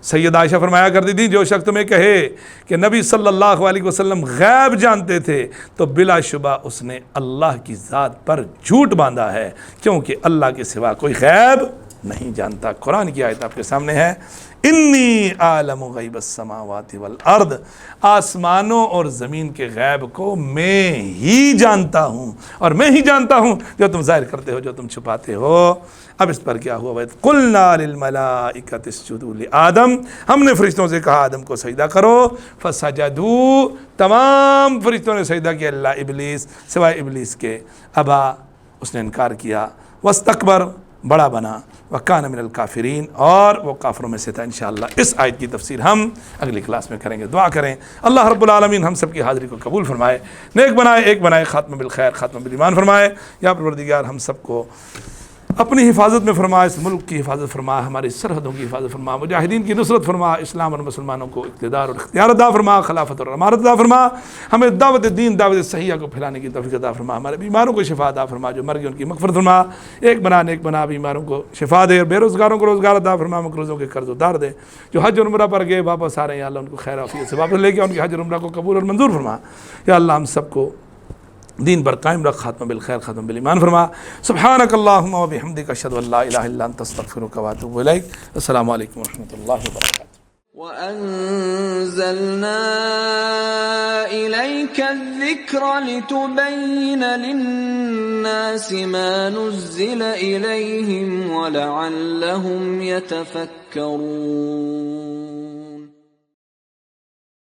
سید عائشہ فرمایا کرتی تھی، جو شخص تمہیں کہے کہ نبی صلی اللہ علیہ وسلم غیب جانتے تھے تو بلا شبہ اس نے اللہ کی ذات پر جھوٹ باندھا ہے، کیونکہ اللہ کے سوا کوئی غیب نہیں جانتا۔ قرآن کی آیت آپ کے سامنے ہے، انی اعلم غیب السماوات والارض، آسمانوں اور زمین کے غیب کو میں ہی جانتا ہوں، اور میں ہی جانتا ہوں جو تم ظاہر کرتے ہو، جو تم چھپاتے ہو۔ اب اس پر کیا ہوا؟ وَإِذْ قُلْنَا لِلْمَلَائِكَةِ اسْجُدُوا لِآدَمَ، ہم نے فرشتوں سے کہا آدم کو سجدہ کرو، فَسَجَدُوا، تمام فرشتوں نے سجدہ کیا اللہ ابلیس، سوائے ابلیس کے، ابا، اس نے انکار کیا، وَاسْتَكْبَرَ، بڑا بنا، وَكَانَ مِنَ الْكَافِرِينَ، اور وہ کافروں میں سے تھا۔ انشاءاللہ اس آیت کی تفسیر ہم اگلی کلاس میں کریں گے۔ دعا کریں اللہ رب العالمین ہم سب کی حاضری کو قبول فرمائے، نیک بنائے، ایک بنائے، خاتمہ بالخیر، خاتمہ بالایمان فرمائے۔ یا پروردگار ہم سب کو اپنی حفاظت میں فرما، اس ملک کی حفاظت فرما، ہماری سرحدوں کی حفاظت فرما، مجاہدین کی نصرت فرما، اسلام اور مسلمانوں کو اقتدار اور اختیار عطا فرما، خلافت اور امارت عطا فرما، ہمیں دعوت دین، دعوت صحیحہ کو پھیلانے کی توفیق عطا فرما، ہمارے بیماروں کو شفا عطا فرما، جو مر گئے ان کی مغفرت فرما، ایک بنا نیک بنا، بیماروں کو شفا دے، اور بے روزگاروں کو روزگار عطا فرما، مقروضوں کے قرض اتار دے، جو حج اور عمرہ پر گئے واپس آ رہے ہیں یا اللہ ان کو خیر عافیت سے واپس لے کے ان کی حج اور عمرہ کو قبول اور منظور فرما۔ یا اللہ ہم سب کو دین پر قائم رکھ، خاتمہ بالخیر، خاتمہ بالایمان فرما۔ سبحانک اللہم و بحمدک، اشہد ان لا الہ الا انت، استغفرک و اتوب الیک۔ السلام علیکم و رحمۃ اللہ وبرکاتہ۔ وَأَنزَلْنَا إِلَيْكَ الذِّكْرَ لِتُبَيِّنَ لِلنَّاسِ مَا نُزِّلَ إِلَيْهِمْ وَلَعَلَّهُمْ يَتَفَكَّرُونَ۔